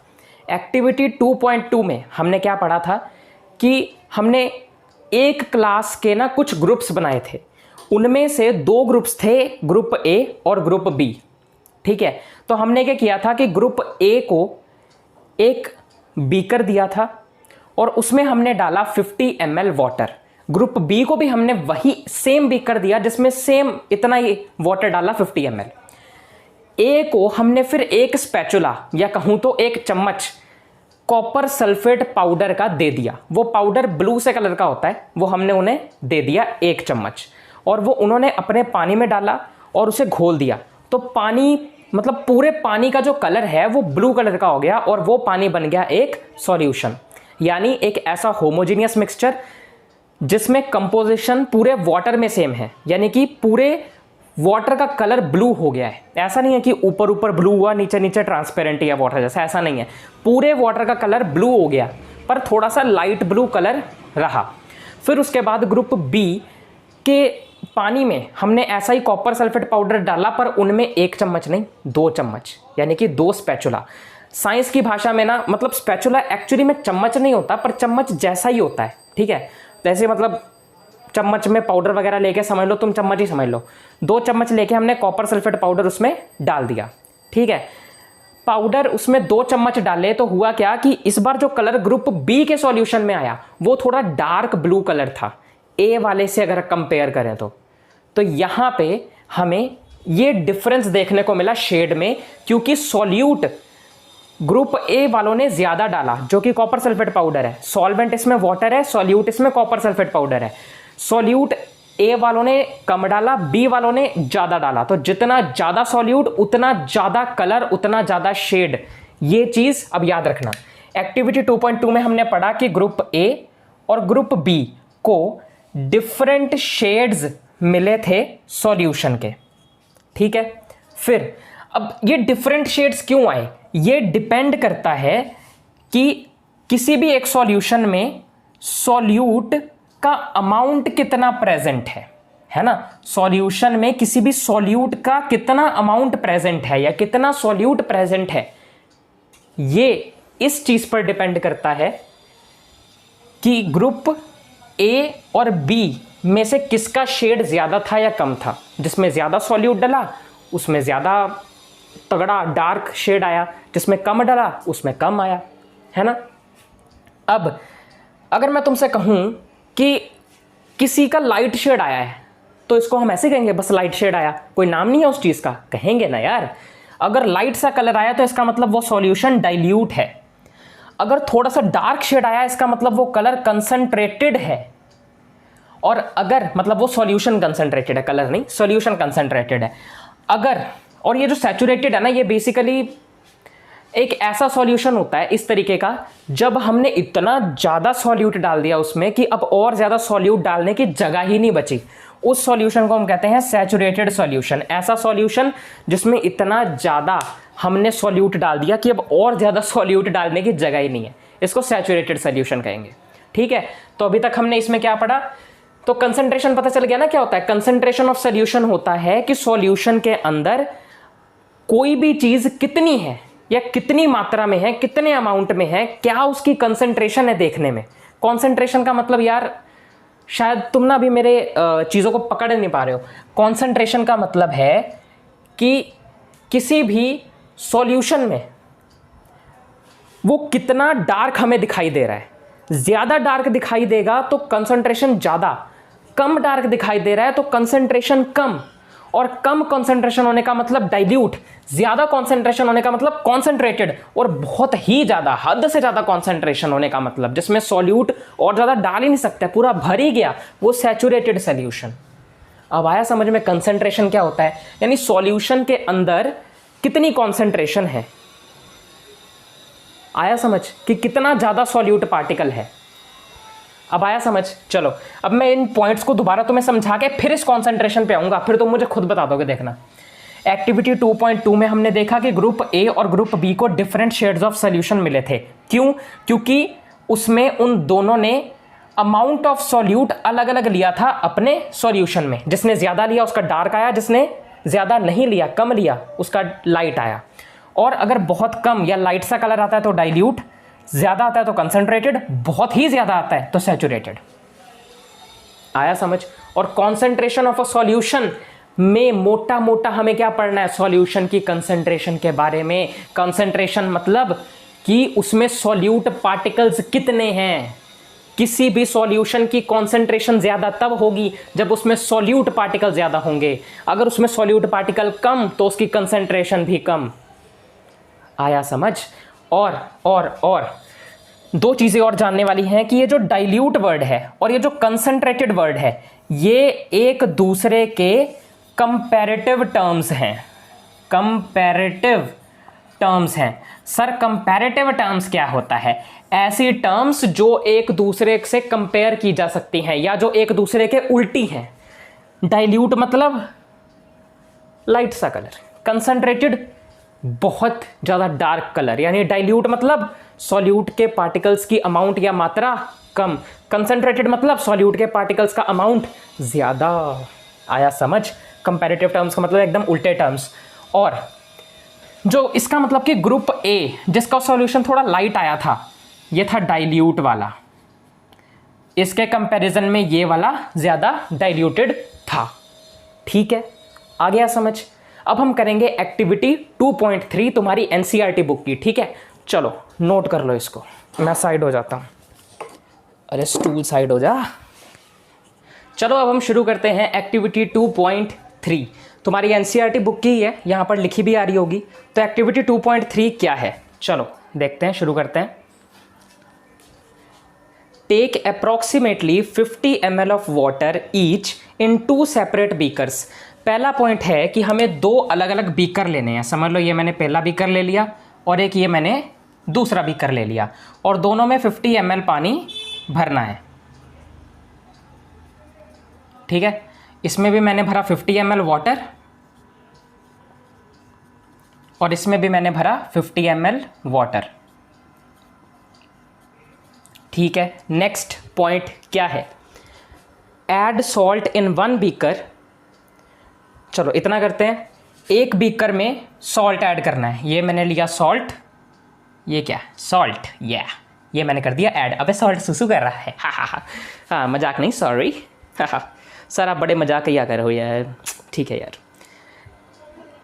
एक्टिविटी 2.2 में हमने क्या पढ़ा था कि हमने एक क्लास के ना कुछ ग्रुप्स बनाए थे। उनमें से 2 ग्रुप्स थे, ग्रुप ए और ग्रुप बी। ठीक है, तो हमने क्या किया था कि ग्रुप ए को एक बीकर दिया था और उसमें हमने डाला 50 ml वाटर। ग्रुप बी को भी हमने वही सेम बीकर दिया जिसमें सेम इतना ही वाटर डाला 50 ml। ए को हमने फिर एक स्पैचुला या कहूं तो एक चम्मच कॉपर सल्फेट पाउडर का दे दिया। वो पाउडर ब्लू से कलर का होता है, वो हमने उन्हें दे दिया 1 चम्मच, और वो उन्होंने अपने पानी में डाला और उसे घोल दिया। तो पानी मतलब पूरे पानी का जो कलर है वो ब्लू कलर का हो गया और वो पानी बन गया एक सॉल्यूशन। यानी एक ऐसा होमोजीनियस मिक्सचर जिसमें कंपोजिशन पूरे वाटर में सेम है, यानी कि पूरे वाटर का कलर ब्लू हो गया है। ऐसा नहीं है कि ऊपर ऊपर ब्लू हुआ, नीचे नीचे ट्रांसपेरेंट या वाटर जैसा, ऐसा नहीं है। पूरे वाटर का कलर ब्लू हो गया, पर थोड़ा सा लाइट ब्लू कलर रहा। फिर उसके बाद ग्रुप बी के पानी में हमने ऐसा ही कॉपर सल्फेट पाउडर डाला, पर उनमें 1 चम्मच नहीं 2 चम्मच, यानी कि 2 स्पैचुला। साइंस की भाषा में ना, मतलब स्पैचुला एक्चुअली में चम्मच नहीं होता, पर चम्मच जैसा ही होता है। ठीक है, जैसे मतलब चम्मच में पाउडर वगैरह लेके समझ लो, तुम चम्मच ही समझ लो। 2 चम्मच लेके हमने कॉपर सल्फेट पाउडर उसमें डाल दिया। ठीक है, पाउडर उसमें 2 चम्मच डाले तो हुआ क्या कि इस बार जो कलर ग्रुप बी के सॉल्यूशन में आया वो थोड़ा डार्क ब्लू कलर था ए वाले से अगर कंपेयर करें तो यहां पे हमें ये डिफरेंस देखने को मिला शेड में, क्योंकि सॉल्यूट ग्रुप ए वालों ने ज्यादा डाला जो कि कॉपर सल्फेट पाउडर है। सॉल्वेंट इसमें वाटर है, सॉल्यूट इसमें कॉपर सल्फेट पाउडर है। सॉल्यूट ए वालों ने कम डाला, बी वालों ने ज्यादा डाला। तो जितना ज्यादा सॉल्यूट उतना ज्यादा कलर, उतना ज्यादा शेड। ये चीज अब याद रखना। एक्टिविटी 2.2 में हमने पढ़ा कि ग्रुप ए और ग्रुप बी को डिफरेंट शेड्स मिले थे सॉल्यूशन के। ठीक है, फिर अब ये डिफरेंट शेड्स क्यों आए, ये डिपेंड करता है कि किसी भी एक सॉल्यूशन में सॉल्यूट का अमाउंट कितना प्रेजेंट है ना। सॉल्यूशन में किसी भी सॉल्यूट का कितना अमाउंट प्रेजेंट है या कितना सॉल्यूट प्रेजेंट है, ये इस चीज पर डिपेंड करता है कि ग्रुप ए और बी में से किसका शेड ज्यादा था या कम था। जिसमें ज्यादा सॉल्यूट डला उसमें ज्यादा तगड़ा डार्क शेड आया, जिसमें कम डला उसमें कम आया, है ना। अब अगर मैं तुमसे कहूं कि किसी का लाइट शेड आया है तो इसको हम ऐसे कहेंगे बस लाइट शेड आया, कोई नाम नहीं है उस चीज का, कहेंगे ना यार। अगर लाइट सा कलर आया तो इसका मतलब वो सॉल्यूशन डाइल्यूट है। अगर थोड़ा सा डार्क शेड आया इसका मतलब वो कलर कंसंट्रेटेड है। और अगर मतलब वो सॉल्यूशन कंसंट्रेटेड है, कलर नहीं, सॉल्यूशन कंसंट्रेटेड है। अगर, और ये जो सैचुरेटेड है ना, ये बेसिकली एक ऐसा सॉल्यूशन होता है इस तरीके का जब हमने इतना ज़्यादा सॉल्यूट डाल दिया उसमें कि अब और ज़्यादा सॉल्यूट डालने की जगह ही नहीं बची, उस सॉल्यूशन को हम कहते हैं सैचुरेटेड सॉल्यूशन। ऐसा सॉल्यूशन जिसमें इतना ज़्यादा हमने सॉल्यूट डाल दिया कि अब और ज़्यादा सॉल्यूट डालने की जगह ही नहीं है, इसको सैचुरेटेड सॉल्यूशन कहेंगे। ठीक है, तो अभी तक हमने इसमें क्या पढ़ा? तो कंसंट्रेशन पता चल गया ना क्या होता है। कंसंट्रेशन ऑफ सॉल्यूशन होता है कि सॉल्यूशन के अंदर कोई भी चीज़ कितनी है या कितनी मात्रा में है, कितने अमाउंट में है, क्या उसकी कंसंट्रेशन है देखने में। कंसंट्रेशन का मतलब यार शायद तुम ना अभी मेरे चीज़ों को पकड़ नहीं पा रहे हो। कंसंट्रेशन का मतलब है कि किसी भी सॉल्यूशन में वो कितना डार्क हमें दिखाई दे रहा है। ज़्यादा डार्क दिखाई देगा तो कंसंट्रेशन ज़्यादा, कम डार्क दिखाई दे रहा है तो कंसंट्रेशन कम, और कम कंसंट्रेशन होने का मतलब डाइल्यूट, ज़्यादा कंसंट्रेशन होने का मतलब कॉन्सेंट्रेटेड, और बहुत ही ज़्यादा, हद से ज़्यादा कंसंट्रेशन होने का मतलब जिसमें सॉल्यूट और ज़्यादा डाल ही नहीं सकते, पूरा भर ही गया, वो सैचुरेटेड सॉल्यूशन। अब आया समझ में कंसंट्रेशन क्या होता है, यानी सॉल्यूशन के अंदर कितनी कॉन्सेंट्रेशन है। आया समझ कि कितना ज़्यादा सॉल्यूट पार्टिकल है। अब आया समझ। चलो अब मैं इन पॉइंट्स को दोबारा तुम्हें समझा के फिर इस कॉन्सेंट्रेशन पे आऊँगा, फिर तुम मुझे खुद बता दोगे, देखना। एक्टिविटी 2.2 में हमने देखा कि ग्रुप ए और ग्रुप बी को डिफरेंट शेड्स ऑफ सॉल्यूशन मिले थे। क्यों? क्योंकि उसमें उन दोनों ने अमाउंट ऑफ सॉल्यूट अलग अलग लिया था अपने सॉल्यूशन में। जिसने ज़्यादा लिया उसका डार्क आया, जिसने ज़्यादा नहीं लिया, कम लिया, उसका लाइट आया। और अगर बहुत कम या लाइट सा कलर आता है तो डाइल्यूट, ज़्यादा आता है तो कंसंट्रेटेड, बहुत ही ज़्यादा आता है तो सैचुरेटेड। आया समझ। और कॉन्सेंट्रेशन ऑफ अ सॉल्यूशन में मोटा मोटा हमें क्या पढ़ना है? सॉल्यूशन की कंसंट्रेशन के बारे में। कंसंट्रेशन मतलब कि उसमें सॉल्यूट पार्टिकल्स कितने हैं। किसी भी सॉल्यूशन की कंसंट्रेशन ज़्यादा तब होगी जब उसमें सॉल्यूट पार्टिकल ज़्यादा होंगे। अगर उसमें सॉल्यूट पार्टिकल कम तो उसकी कंसंट्रेशन भी कम। आया समझ। और दो चीज़ें और जानने वाली हैं कि ये जो डाइल्यूट वर्ड है और ये जो कंसंट्रेटेड वर्ड है, ये एक दूसरे के कंपैरेटिव टर्म्स हैं। कंपैरेटिव टर्म्स हैं। सर कंपैरेटिव टर्म्स क्या होता है? ऐसी टर्म्स जो एक दूसरे से कंपेयर की जा सकती हैं या जो एक दूसरे के उल्टी हैं। डाइल्यूट मतलब लाइट सा कलर, कंसंट्रेटेड बहुत ज़्यादा डार्क कलर, यानी डाइल्यूट मतलब सॉल्यूट के पार्टिकल्स की अमाउंट या मात्रा कम, कंसंट्रेटेड मतलब सॉल्यूट के पार्टिकल्स का अमाउंट ज़्यादा। आया समझ। कंपैरेटिव टर्म्स का मतलब एकदम उल्टे टर्म्स। और जो इसका मतलब कि ग्रुप ए जिसका सॉल्यूशन थोड़ा लाइट आया था, ये था डाइल्यूट वाला, इसके कंपैरिजन में ये वाला ज़्यादा डाइल्यूटेड था। ठीक है, आ गया समझ। अब हम करेंगे एक्टिविटी 2.3 तुम्हारी एनसीईआरटी बुक की। ठीक है, चलो नोट कर लो इसको। मैं साइड हो जाता हूँ। अरे स्टूल साइड हो जा। चलो अब हम शुरू करते हैं एक्टिविटी 2.3। तुम्हारी एनसीईआरटी बुक की ही है, यहाँ पर लिखी भी आ रही होगी। तो एक्टिविटी 2.3 क्या है, चलो देखते हैं, शुरू करते हैं। Take approximately 50 ml of water each in 2 separate beakers. पहला पॉइंट है कि हमें 2 अलग अलग बीकर लेने हैं। समझ लो ये मैंने पहला बीकर ले लिया और एक ये मैंने दूसरा बीकर ले लिया, और दोनों में 50 ml पानी भरना है। ठीक है, इसमें भी मैंने भरा 50 ml वाटर और इसमें भी मैंने भरा 50 ml वाटर। ठीक है, नेक्स्ट पॉइंट क्या है? Add salt in 1 beaker. चलो इतना करते हैं, एक बीकर में सॉल्ट ऐड करना है। ये मैंने लिया सॉल्ट, ये क्या सॉल्ट, ये मैंने कर दिया ऐड। अबे सॉल्ट सुसु कर रहा है, हाँ मजाक नहीं, सॉरी। सर आप बड़े मजाक किया कर रहे हो यार। ठीक है यार।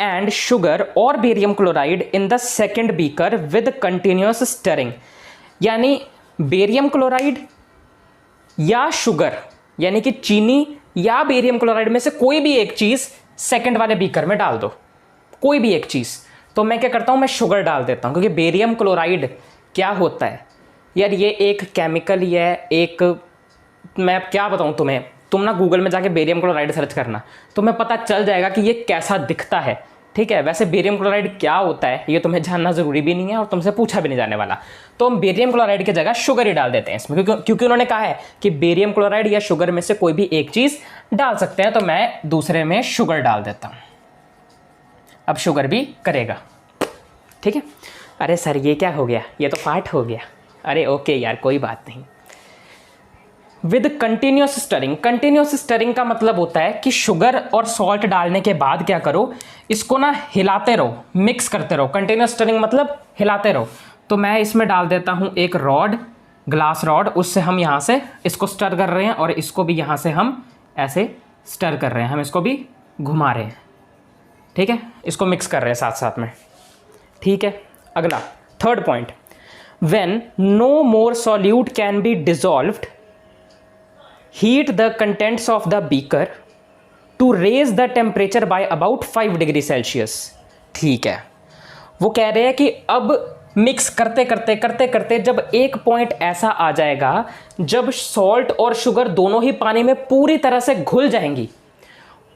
एंड शुगर और barium chloride in the second beaker with continuous stirring. यानी बेरियम क्लोराइड या शुगर यानी कि चीनी या बेरियम क्लोराइड में से कोई भी एक चीज़ सेकंड वाले बीकर में डाल दो, कोई भी एक चीज़। तो मैं क्या करता हूँ, मैं शुगर डाल देता हूँ, क्योंकि बेरियम क्लोराइड क्या होता है यार, ये एक केमिकल ही है, एक, मैं अब क्या बताऊँ तुम्हें, तुम ना गूगल में जाके बेरियम क्लोराइड सर्च करना, तुम्हें पता चल जाएगा कि ये कैसा दिखता है। ठीक है, वैसे बेरियम क्लोराइड क्या होता है ये तुम्हें जानना जरूरी भी नहीं है और तुमसे पूछा भी नहीं जाने वाला। तो हम बेरियम क्लोराइड की जगह शुगर ही डाल देते हैं इसमें, क्योंकि उन्होंने कहा है कि बेरियम क्लोराइड या शुगर में से कोई भी एक चीज डाल सकते हैं, तो मैं दूसरे में शुगर डाल देता हूं। अब शुगर भी करेगा। ठीक है, अरे सर ये क्या हो गया, ये तो फाट हो गया। अरे ओके यार, कोई बात नहीं। With continuous stirring, continuous stirring का मतलब होता है कि शुगर और सॉल्ट डालने के बाद क्या करो, इसको ना हिलाते रहो, मिक्स करते रहो। कंटिन्यूस स्टरिंग मतलब हिलाते रहो। तो मैं इसमें डाल देता हूं एक रॉड, ग्लास रॉड, उससे हम यहाँ से इसको स्टर कर रहे हैं और इसको भी यहाँ से हम ऐसे स्टर कर रहे हैं, हम इसको भी घुमा रहे हैं। ठीक है, इसको मिक्स कर रहे हैं साथ साथ में। ठीक है, अगला third point, when no more solute can be dissolved, heat the contents of the beaker to raise the temperature by about 5 degree Celsius. ठीक है, वो कह रहे हैं कि अब मिक्स करते करते करते करते जब एक पॉइंट ऐसा आ जाएगा जब सॉल्ट और शुगर दोनों ही पानी में पूरी तरह से घुल जाएंगी,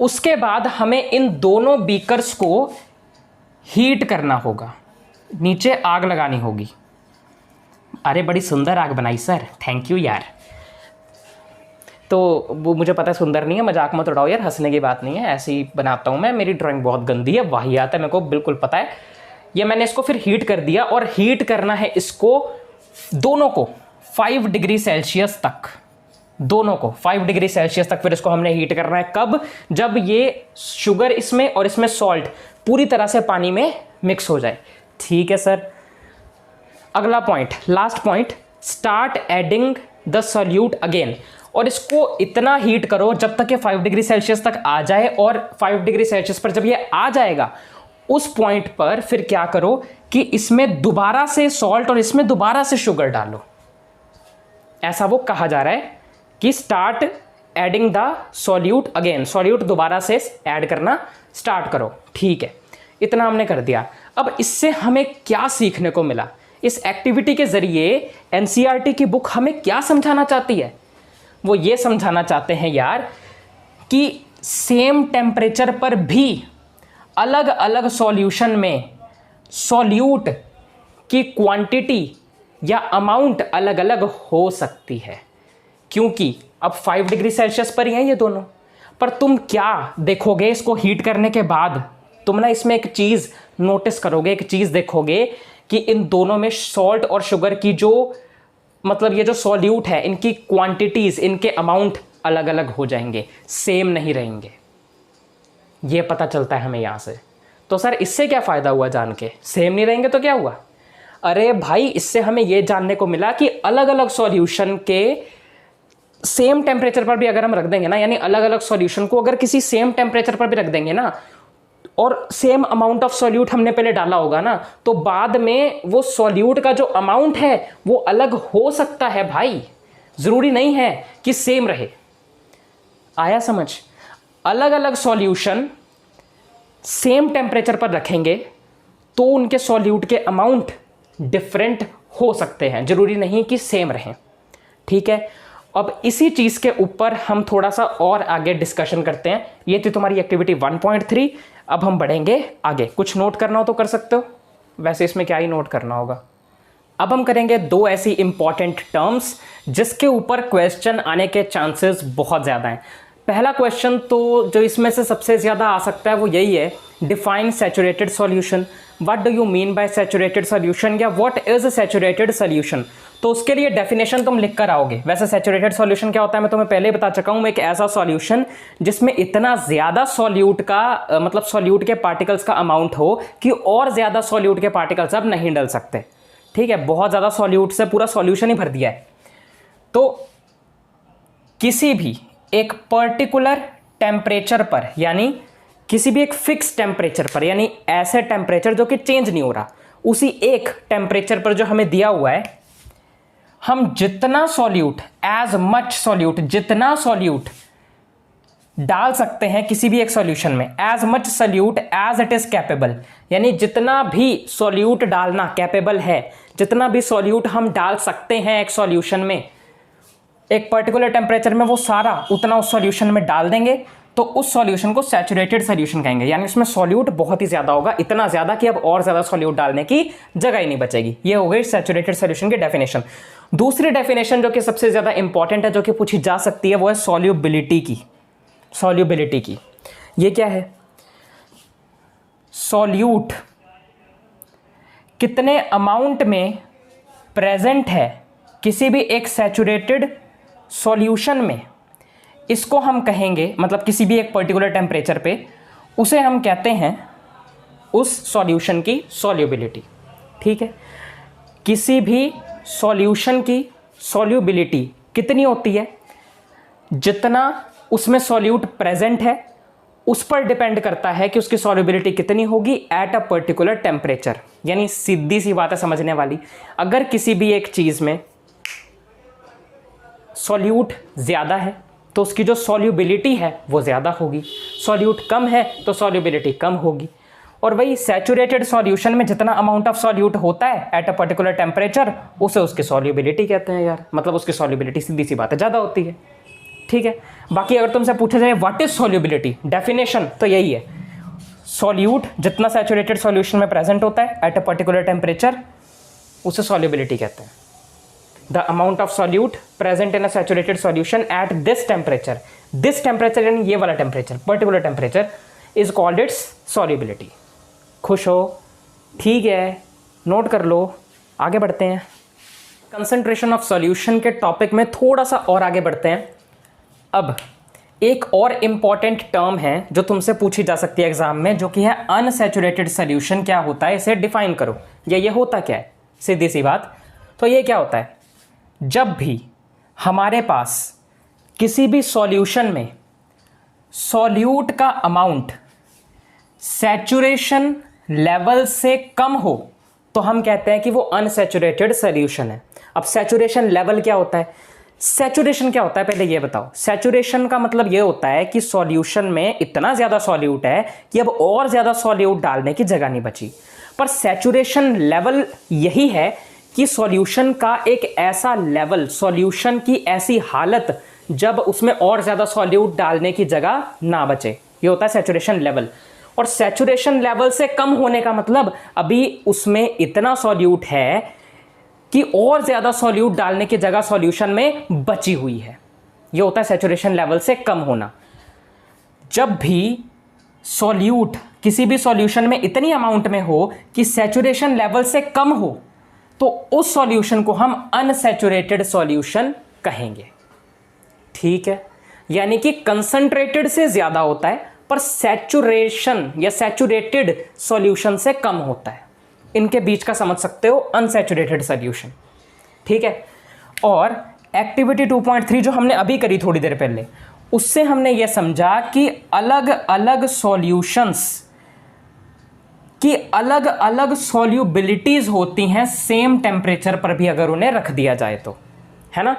उसके बाद हमें इन दोनों बीकर्स को हीट करना होगा, नीचे आग लगानी होगी। अरे बड़ी सुंदर आग बनाई सर, थैंक यू यार। तो वो मुझे पता है सुंदर नहीं है, मजाक मत उड़ाओ यार, हंसने की बात नहीं है, ऐसे ही बनाता हूँ मैं, मेरी ड्राइंग बहुत गंदी है, वाहियात है, मेरे को बिल्कुल पता है। ये मैंने इसको फिर हीट कर दिया और हीट करना है इसको दोनों को 5 डिग्री सेल्सियस तक, दोनों को 5 डिग्री सेल्सियस तक फिर इसको हमने हीट करना है। कब? जब ये शुगर इसमें और इसमें सॉल्ट पूरी तरह से पानी में मिक्स हो जाए। ठीक है सर। अगला point, last point, start adding the solute again, और इसको इतना हीट करो जब तक ये 5 डिग्री सेल्सियस तक आ जाए, और 5 डिग्री सेल्सियस पर जब ये आ जाएगा उस पॉइंट पर फिर क्या करो कि इसमें दोबारा से सॉल्ट और इसमें दोबारा से शुगर डालो। ऐसा वो कहा जा रहा है कि start adding the solute again, solute दोबारा से ऐड करना स्टार्ट करो। ठीक है, इतना हमने कर दिया। अब इससे हमें क्या सीखने को मिला? इस एक्टिविटी के जरिए एनसीईआरटी की बुक हमें क्या समझाना चाहती है? वो ये समझाना चाहते हैं यार कि सेम टेम्परेचर पर भी अलग अलग सॉल्यूशन में सॉल्यूट की क्वांटिटी या अमाउंट अलग अलग हो सकती है, क्योंकि अब 5 डिग्री सेल्सियस पर ही हैं ये दोनों। पर तुम क्या देखोगे इसको हीट करने के बाद, तुम ना इसमें एक चीज़ नोटिस करोगे, एक चीज़ देखोगे कि इन दोनों में सॉल्ट और शुगर की जो मतलब ये जो सॉल्यूट है, इनकी क्वांटिटीज, इनके अमाउंट अलग अलग हो जाएंगे, सेम नहीं रहेंगे। ये पता चलता है हमें यहाँ से। तो सर इससे क्या फ़ायदा हुआ जान के? सेम नहीं रहेंगे तो क्या हुआ? अरे भाई, इससे हमें ये जानने को मिला कि अलग अलग सॉल्यूशन के सेम टेम्परेचर पर भी अगर हम रख देंगे ना, यानी अलग अलग सॉल्यूशन को अगर किसी सेम टेम्परेचर पर भी रख देंगे ना, और सेम अमाउंट ऑफ सॉल्यूट हमने पहले डाला होगा ना, तो बाद में वो सॉल्यूट का जो अमाउंट है वो अलग हो सकता है भाई, जरूरी नहीं है कि सेम रहे। आया समझ? अलग अलग सॉल्यूशन सेम टेम्परेचर पर रखेंगे तो उनके सॉल्यूट के अमाउंट डिफरेंट हो सकते हैं, जरूरी नहीं कि सेम रहें। ठीक है, अब इसी चीज के ऊपर हम थोड़ा सा और आगे डिस्कशन करते हैं। ये थी तुम्हारी एक्टिविटी 1.3। अब हम बढ़ेंगे आगे। कुछ नोट करना हो तो कर सकते हो, वैसे इसमें क्या ही नोट करना होगा। अब हम करेंगे 2 ऐसी इंपॉर्टेंट टर्म्स जिसके ऊपर क्वेश्चन आने के चांसेस बहुत ज़्यादा हैं। पहला क्वेश्चन तो जो इसमें से सबसे ज़्यादा आ सकता है वो यही है, define saturated solution. What do you mean by saturated solution, या what is a saturated solution? तो उसके लिए डेफिनेशन तुम लिख कर आओगे। वैसे सैचुरेटेड सॉल्यूशन क्या होता है मैं तुम्हें पहले ही बता चुका हूँ, एक ऐसा सॉल्यूशन जिसमें इतना ज़्यादा सॉल्यूट का मतलब सॉल्यूट के पार्टिकल्स का अमाउंट हो कि और ज़्यादा सॉल्यूट के पार्टिकल्स अब नहीं डल सकते। ठीक है, बहुत ज़्यादा सॉल्यूट से पूरा सॉल्यूशन ही भर दिया है। तो किसी भी एक पर्टिकुलर टेम्परेचर पर, यानी किसी भी एक फिक्स टेम्परेचर पर, यानी ऐसे टेम्परेचर जो कि चेंज नहीं हो रहा, उसी एक टेम्परेचर पर जो हमें दिया हुआ है, हम जितना सॉल्यूट, एज मच सॉल्यूट, जितना सॉल्यूट डाल सकते हैं किसी भी एक सॉल्यूशन में as much solute as it is capable, यानी जितना भी सॉल्यूट डालना कैपेबल है, जितना भी सॉल्यूट हम डाल सकते हैं एक सॉल्यूशन में एक पर्टिकुलर टेम्परेचर में, वो सारा उतना उस सॉल्यूशन में डाल देंगे तो उस सॉल्यूशन को सैचुरेटेड सॉल्यूशन कहेंगे। यानी उसमें सॉल्यूट बहुत ही ज़्यादा होगा, इतना ज़्यादा कि अब और ज़्यादा सॉल्यूट डालने की जगह ही नहीं बचेगी। ये हो गई सैचुरेटेड सॉल्यूशन की डेफिनेशन। दूसरी डेफिनेशन जो कि सबसे ज़्यादा इंपॉर्टेंट है, जो कि पूछी जा सकती है, वो है सॉल्युबिलिटी की। सॉल्युबिलिटी की ये क्या है? सॉल्यूट कितने अमाउंट में प्रेजेंट है किसी भी एक सैचुरेटेड सॉल्यूशन में, इसको हम कहेंगे, मतलब किसी भी एक पर्टिकुलर टेम्परेचर पे, उसे हम कहते हैं उस सॉल्यूशन की सॉल्युबिलिटी। ठीक है, किसी भी सॉल्यूशन की सॉल्युबिलिटी कितनी होती है? जितना उसमें सॉल्यूट प्रेजेंट है उस पर डिपेंड करता है कि उसकी सॉल्युबिलिटी कितनी होगी एट अ पर्टिकुलर टेम्परेचर। यानी सीधी सी बात है समझने वाली, अगर किसी भी एक चीज़ में सॉल्यूट ज़्यादा है तो उसकी जो सॉल्युबिलिटी है वो ज़्यादा होगी, सॉल्यूट कम है तो सॉल्युबिलिटी कम होगी। और वही सैचुरेटेड सॉल्यूशन में जितना अमाउंट ऑफ सॉल्यूट होता है एट अ पर्टिकुलर टेम्परेचर, उसे उसकी सॉल्युबिलिटी कहते हैं यार, मतलब उसकी सॉल्युबिलिटी सीधी सी बात है ज़्यादा होती है। ठीक है, बाकी अगर तुमसे पूछा जाए व्हाट इज सॉल्युबिलिटी, डेफिनेशन तो यही है, सॉल्यूट जितना सैचुरेटेड सॉल्यूशन में प्रेजेंट होता है एट अ पर्टिकुलर टेम्परेचर, उसे सॉल्युबिलिटी कहते हैं। The amount of solute present in a saturated solution at this temperature यानी ये वाला temperature, particular temperature, is called its solubility. खुश हो? ठीक है, नोट कर लो, आगे बढ़ते हैं। कंसंट्रेशन ऑफ सॉल्यूशन के टॉपिक में थोड़ा सा और आगे बढ़ते हैं। अब एक और इम्पॉर्टेंट टर्म है जो तुमसे पूछी जा सकती है एग्जाम में, जो कि है अनसैचुरेटेड सॉल्यूशन। क्या होता है, इसे डिफाइन करो, या ये होता क्या है? सीधी सी बात, तो ये क्या होता है? जब भी हमारे पास किसी भी सॉल्यूशन में सॉल्यूट का अमाउंट सैचुरेशन लेवल से कम हो तो हम कहते हैं कि वो अनसैचुरेटेड सॉल्यूशन है। अब सैचुरेशन लेवल क्या होता है? सैचुरेशन क्या होता है पहले ये बताओ। सैचुरेशन का मतलब ये होता है कि सॉल्यूशन में इतना ज़्यादा सॉल्यूट है कि अब और ज़्यादा सॉल्यूट डालने की जगह नहीं बची। पर सैचुरेशन लेवल यही है कि सॉल्यूशन का एक ऐसा लेवल, सॉल्यूशन की ऐसी हालत जब उसमें और ज़्यादा सॉल्यूट डालने की जगह ना बचे, ये होता है सैचुरेशन लेवल। और सैचुरेशन लेवल से कम होने का मतलब अभी उसमें इतना सॉल्यूट है कि और ज़्यादा सॉल्यूट डालने की जगह सॉल्यूशन में बची हुई है, ये होता है सैचुरेशन लेवल से कम होना। जब भी सॉल्यूट किसी भी सॉल्यूशन में इतनी अमाउंट में हो कि सैचुरेशन लेवल से कम हो तो उस सॉल्यूशन को हम अनसैचुरेटेड सॉल्यूशन कहेंगे। ठीक है, यानी कि कंसंट्रेटेड से ज़्यादा होता है पर सैचुरेशन या सैचुरेटेड सॉल्यूशन से कम होता है। इनके बीच का समझ सकते हो अनसैचुरेटेड सॉल्यूशन। ठीक है, और एक्टिविटी 2.3 जो हमने अभी करी थोड़ी देर पहले, उससे हमने ये समझा कि अलग अलग सॉल्यूशंस की अलग अलग सॉल्युबिलिटीज होती हैं सेम टेम्परेचर पर भी अगर उन्हें रख दिया जाए तो, है ना।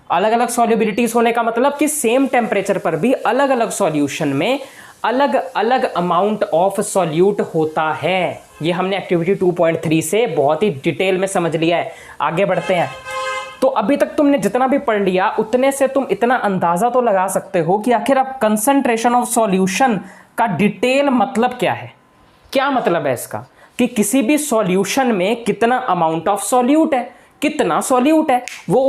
अलग अलग सॉल्युबिलिटीज होने का मतलब कि सेम टेम्परेचर पर भी अलग अलग सॉल्यूशन में अलग अलग अमाउंट ऑफ सॉल्यूट होता है। ये हमने एक्टिविटी 2.3 से बहुत ही डिटेल में समझ लिया है। आगे बढ़ते हैं। तो अभी तक तुमने जितना भी पढ़ लिया उतने से तुम इतना अंदाजा तो लगा सकते हो कि आखिर अब कंसंट्रेशन ऑफ सॉल्यूशन का डिटेल मतलब क्या है। क्या मतलब है इसका कि किसी भी सॉल्यूशन में कितना अमाउंट ऑफ सॉल्यूट है, कितना सॉल्यूट है, वो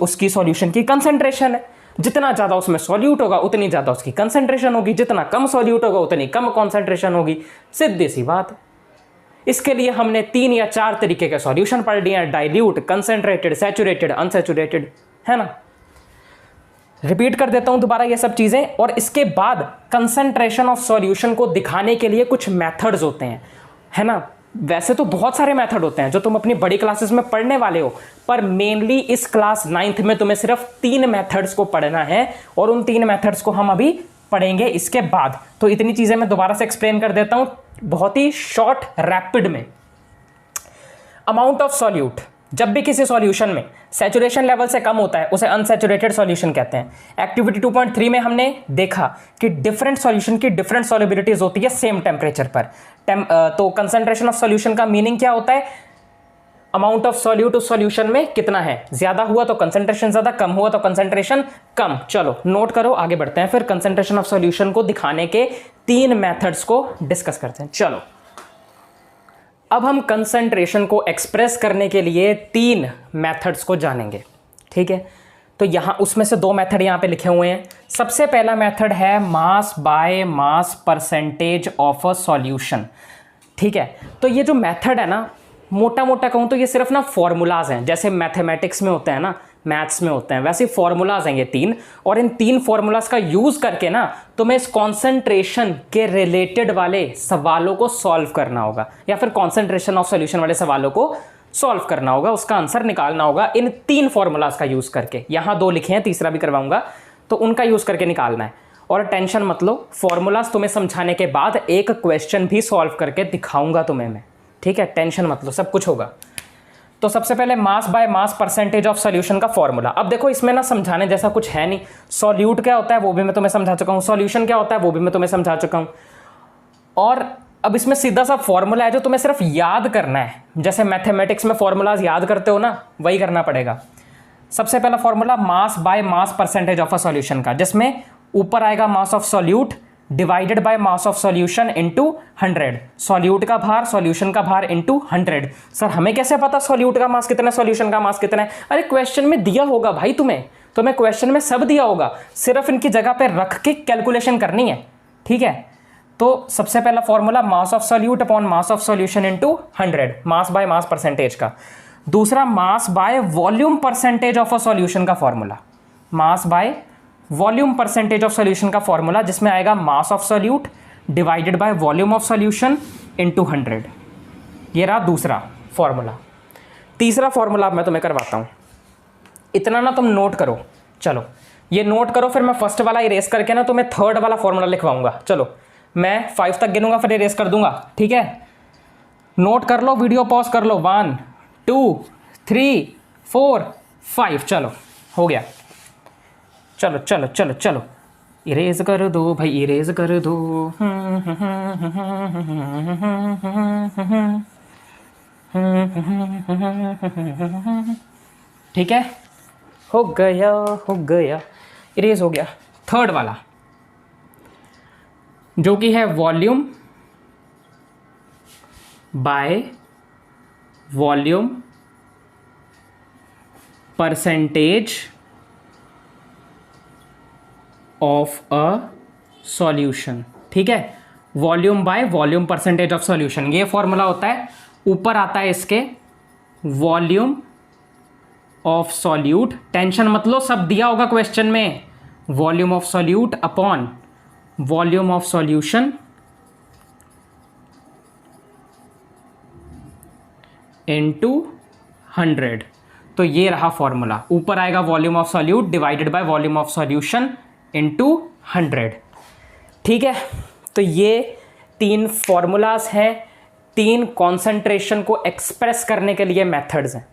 उसकी सॉल्यूशन की कंसंट्रेशन है। जितना ज़्यादा उसमें सॉल्यूट होगा उतनी ज़्यादा उसकी कंसंट्रेशन होगी, जितना कम सॉल्यूट होगा उतनी कम कंसंट्रेशन होगी। सीधी सी बात। इसके लिए हमने 3 या 4 तरीके के सॉल्यूशन पढ़ लिए हैं, डाइल्यूट, कंसंट्रेटेड, सैचुरेटेड, अनसैचुरेटेड, है ना। रिपीट कर देता हूं दोबारा ये सब चीज़ें। और इसके बाद कंसंट्रेशन ऑफ सॉल्यूशन को दिखाने के लिए कुछ मेथड्स होते हैं, है ना। वैसे तो बहुत सारे मेथड होते हैं जो तुम अपनी बड़ी क्लासेस में पढ़ने वाले हो, पर मेनली इस क्लास 9th में तुम्हें सिर्फ 3 मेथड्स को पढ़ना है और उन 3 मेथड्स को हम अभी पढ़ेंगे इसके बाद। तो इतनी चीज़ें मैं दोबारा से एक्सप्लेन कर देता हूं बहुत ही शॉर्ट रैपिड में। अमाउंट ऑफ सॉल्यूट, जब भी किसी सॉल्यूशन में सैचुरेशन लेवल से कम होता है उसे अनसैचुरेटेड सॉल्यूशन कहते हैं। एक्टिविटी 2.3 में हमने देखा कि डिफरेंट सॉल्यूशन की डिफरेंट सॉल्युबिलिटीज होती है सेम टेम्परेचर पर। तो कंसंट्रेशन ऑफ सॉल्यूशन का मीनिंग क्या होता है? अमाउंट ऑफ सॉल्यूट उस सॉल्यूशन में कितना है, ज्यादा हुआ तो कंसंट्रेशन ज्यादा, कम हुआ तो कंसंट्रेशन कम। चलो नोट करो, आगे बढ़ते हैं, फिर कंसंट्रेशन ऑफ सॉल्यूशन को दिखाने के 3 मेथड्स को डिस्कस करते हैं। चलो अब हम कंसंट्रेशन को एक्सप्रेस करने के लिए 3 मेथड्स को जानेंगे, ठीक है। तो यहां उसमें से 2 मेथड यहां पे लिखे हुए हैं। सबसे पहला मेथड है मास by mass percentage of a solution, ठीक है। तो ये जो मेथड है ना, मोटा मोटा कहूं तो ये सिर्फ ना फॉर्मूलाज हैं, जैसे मैथमेटिक्स में होते हैं ना, मैथ्स में होते हैं, वैसे फॉर्मूलाज हैं ये 3। और इन 3 फॉर्मूलाज का यूज करके ना तुम्हें इस कॉन्सेंट्रेशन के रिलेटेड वाले सवालों को सॉल्व करना होगा, या फिर कॉन्सेंट्रेशन ऑफ सॉल्यूशन वाले सवालों को सॉल्व करना होगा, उसका आंसर निकालना होगा इन 3 फॉर्मूलाज का यूज करके। यहां 2 लिखे हैं, तीसरा भी करवाऊंगा, तो उनका यूज करके निकालना है। और टेंशन मत लो, फॉर्मूलाज तुम्हें समझाने के बाद एक क्वेश्चन भी सॉल्व करके दिखाऊंगा तुम्हें मैं, ठीक है। टेंशन मत लो, सब कुछ होगा। तो सबसे पहले मास by mass percentage of solution का फॉर्मूला। अब देखो इसमें ना समझाने जैसा कुछ है नहीं। सॉल्यूट क्या होता है वो भी मैं तुम्हें समझा चुका हूं, सॉल्यूशन क्या होता है वो भी मैं तुम्हें समझा चुका हूं। और अब इसमें सीधा सा फॉर्मूला है जो तुम्हें सिर्फ याद करना है, जैसे मैथमेटिक्स में फॉर्मूलाज याद करते हो ना, वही करना पड़ेगा। सबसे पहला formula mass by mass percentage of a solution का, जिसमें ऊपर आएगा mass of solute divided by mass of solution into 100। Solute का भार सॉल्यूशन का भार इनटू 100। सर हमें कैसे पता सॉल्यूट का मास कितना है, सॉल्यूशन का मास कितना है? अरे क्वेश्चन में दिया होगा भाई, तुम्हें क्वेश्चन में सब दिया होगा, सिर्फ इनकी जगह पे रख के कैलकुलेशन करनी है, ठीक है। तो सबसे पहला formula mass of solute upon mass of solution into 100, mass by mass percentage का। दूसरा mass by volume percentage of a solution का formula, mass by volume percentage of solution का फॉर्मूला, जिसमें आएगा mass of solute divided by volume of solution into 100। ये रहा दूसरा formula. तीसरा फॉर्मूला मैं तुम्हें करवाता हूं, इतना ना तुम नोट करो। चलो ये नोट करो, फिर मैं फर्स्ट वाला इरेज करके ना तुम्हें थर्ड वाला फॉर्मूला लिखवाऊंगा। चलो मैं 5 तक गिनूंगा फिर इरेज कर दूंगा, ठीक है। नोट कर लो, वीडियो पॉज कर लो। 1 2 3 4 5। चलो हो गया। चलो चलो चलो चलो इरेज कर दो भाई, इरेज कर दो। ठीक है, हो गया, इरेज हो गया। थर्ड वाला जो कि है volume by volume percentage of a solution, ठीक है। Volume by volume percentage of solution, ये फॉर्मूला होता है, ऊपर आता है इसके वॉल्यूम ऑफ सॉल्यूट। टेंशन मत लो, सब दिया होगा क्वेश्चन में। Volume of solute upon volume of solution into 100। तो ये रहा फॉर्मूला, ऊपर आएगा volume of solute divided by volume of solution into 100, ठीक है। तो ये 3 फॉर्मूलाज हैं, 3 कॉन्सेंट्रेशन को एक्सप्रेस करने के लिए मेथड्स हैं।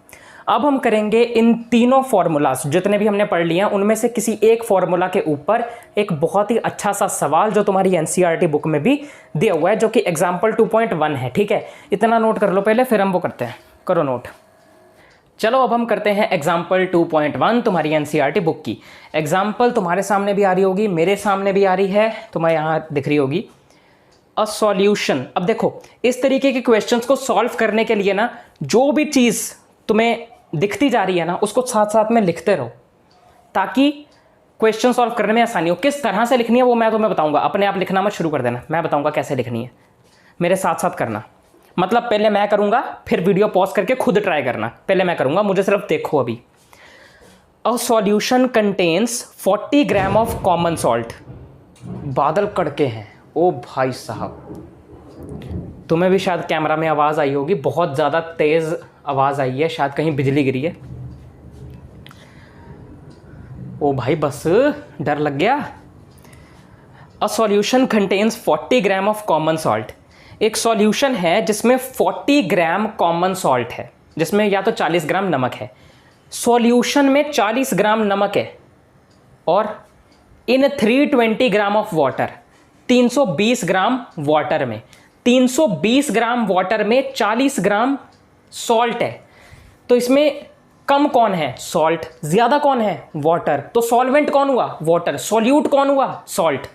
अब हम करेंगे इन तीनों फॉर्मूलाज जितने भी हमने पढ़ लिए हैं उनमें से किसी एक फॉर्मूला के ऊपर एक बहुत ही अच्छा सा सवाल जो तुम्हारी एनसीईआरटी बुक में भी दिया हुआ है, जो कि एग्जाम्पल 2.1 है, ठीक है। इतना नोट कर लो पहले, फिर हम वो करते हैं। करो नोट। चलो अब हम करते हैं एग्जाम्पल 2.1 तुम्हारी एनसीईआरटी बुक की। एग्जाम्पल तुम्हारे सामने भी आ रही होगी, मेरे सामने भी आ रही है, तुम्हें यहाँ दिख रही होगी। A solution. अब देखो इस तरीके के क्वेश्चंस को सॉल्व करने के लिए ना, जो भी चीज़ तुम्हें दिखती जा रही है ना उसको साथ साथ में लिखते रहो, ताकि क्वेश्चन सॉल्व करने में आसानी हो। किस तरह से लिखनी है वो मैं तुम्हें बताऊंगा, अपने आप लिखना मत शुरू कर देना, मैं बताऊंगा कैसे लिखनी है, मेरे साथ साथ करना। मतलब पहले मैं करूंगा, फिर वीडियो पॉज करके खुद ट्राई करना। पहले मैं करूंगा, मुझे सिर्फ देखो अभी। A solution contains 40 gram of common salt. बादल कड़के हैं ओ भाई साहब, तुम्हें भी शायद कैमरा में आवाज़ आई होगी, बहुत ज़्यादा तेज़ आवाज़ आई है, शायद कहीं बिजली गिरी है। ओ भाई बस डर लग गया। A solution contains 40 gram of common salt. एक सॉल्यूशन है जिसमें 40 ग्राम कॉमन सॉल्ट है, जिसमें या तो 40 ग्राम नमक है, सॉल्यूशन में 40 ग्राम नमक है, और इन 320 gram of water, 320 gram water में, 320 ग्राम वाटर में 40 ग्राम सॉल्ट है, तो इसमें कम कौन है? सॉल्ट। ज्यादा कौन है? वाटर। तो सॉल्वेंट कौन हुआ? वाटर। सॉल्यूट कौन हुआ? सॉल्ट।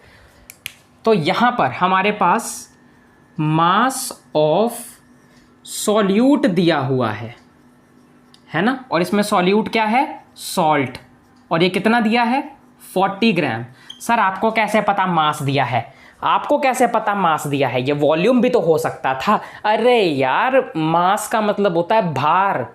तो यहां पर हमारे पास मास ऑफ सॉल्यूट दिया हुआ है ना, और इसमें सॉल्यूट क्या है? सॉल्ट। और ये कितना दिया है? 40 ग्राम। सर आपको कैसे पता मास दिया है? आपको कैसे पता मास दिया है? ये वॉल्यूम भी तो हो सकता था। अरे यार, मास का मतलब होता है भार,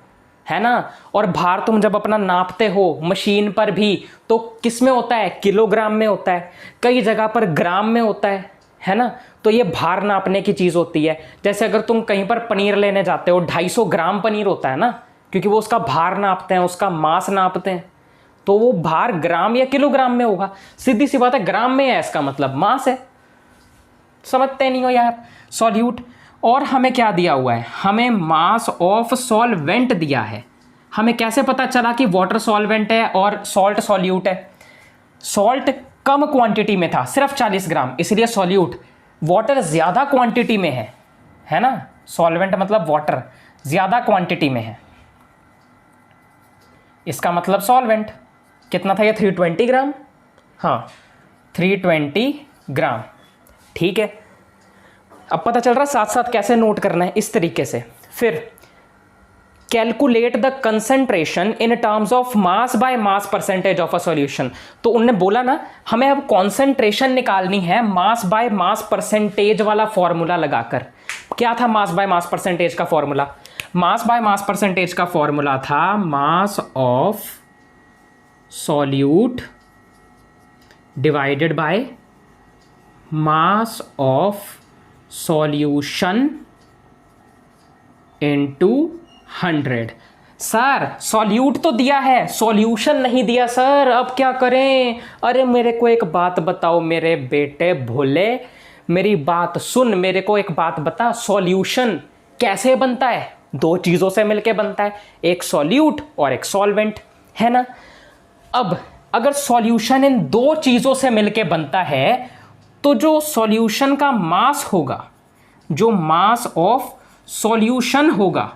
है ना, और भार तुम जब अपना नापते हो मशीन पर भी तो किस में होता है? किलोग्राम में होता है, कई जगह पर ग्राम में होता है ना। तो ये भार नापने की चीज़ होती है। जैसे अगर तुम कहीं पर पनीर लेने जाते हो, 250 ग्राम पनीर होता है ना, क्योंकि वो उसका भार नापते हैं, उसका मास नापते हैं, तो वो भार ग्राम या किलोग्राम में होगा। सीधी सी बात है, ग्राम में है, इसका मतलब मास है। समझते नहीं हो यार? सॉल्यूट। और हमें क्या दिया हुआ है? हमें मास ऑफ सॉल्वेंट दिया है। हमें कैसे पता चला कि वाटर सॉल्वेंट है और सॉल्ट सॉल्यूट है? सॉल्ट कम क्वांटिटी में था, सिर्फ 40 ग्राम, इसलिए सॉल्यूट। वाटर ज्यादा क्वांटिटी में है ना। सॉल्वेंट मतलब वाटर ज्यादा क्वांटिटी में है, इसका मतलब सॉल्वेंट। कितना था ये? 320 ग्राम। हाँ, 320 ग्राम। ठीक है, अब पता चल रहा साथ साथ कैसे नोट करना है, इस तरीके से। फिर calculate the concentration in terms of mass by mass percentage of a solution. तो उनने बोला ना, हमें अब कॉन्सेंट्रेशन निकालनी है मास बाय मास परसेंटेज वाला फॉर्मूला लगाकर। क्या था मास बाय मास परसेंटेज का formula? Mass by mass percentage का फॉर्मूला था मास of solute divided by mass of solution into 100। Sir solute तो दिया है, सॉल्यूशन नहीं दिया सर, अब क्या करें? अरे मेरे को एक बात बताओ मेरे बेटे भोले, मेरी बात सुन, मेरे को एक बात बता, सॉल्यूशन कैसे बनता है? दो चीजों से मिलके बनता है, एक सॉल्यूट और एक सॉल्वेंट, है ना। अब अगर सॉल्यूशन इन दो चीजों से मिलके बनता है तो जो सॉल्यूशन का मास होगा, जो मास ऑफ सॉल्यूशन होगा,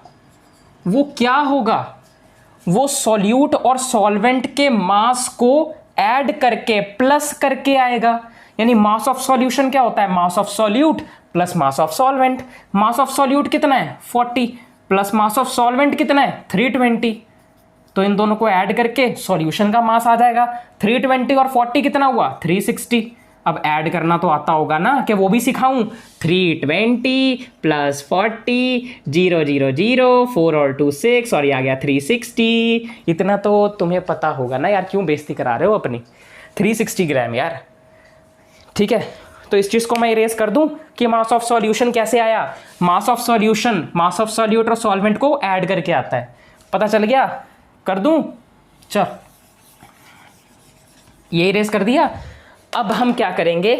वो क्या होगा? वो सॉल्यूट और सॉल्वेंट के मास को ऐड करके प्लस करके आएगा। यानी मास ऑफ सॉल्यूशन क्या होता है? मास of solute plus mass of solvent. Mass of solute कितना है? 40, प्लस मास ऑफ सॉल्वेंट कितना है? 320। तो इन दोनों को ऐड करके सॉल्यूशन का मास आ जाएगा। 320 और 40 कितना हुआ? 360। अब ऐड करना तो आता होगा ना, कि वो भी सिखाऊं? 320 प्लस 40, 0 0 0, 4 और 2 6, और ये आ गया 360। इतना तो तुम्हें पता होगा ना यार, क्यों बेइज्जती करा रहे हो अपनी? 360 ग्राम यार। ठीक है, तो इस चीज़ को मैं इरेज कर दूं कि मास ऑफ सॉल्यूशन कैसे आया? मास of solution mass of solute और सॉल्वेंट को ऐड करके आता है। पता चल गया? कर दूं? चल, ये इरेज कर दिया। अब हम क्या करेंगे?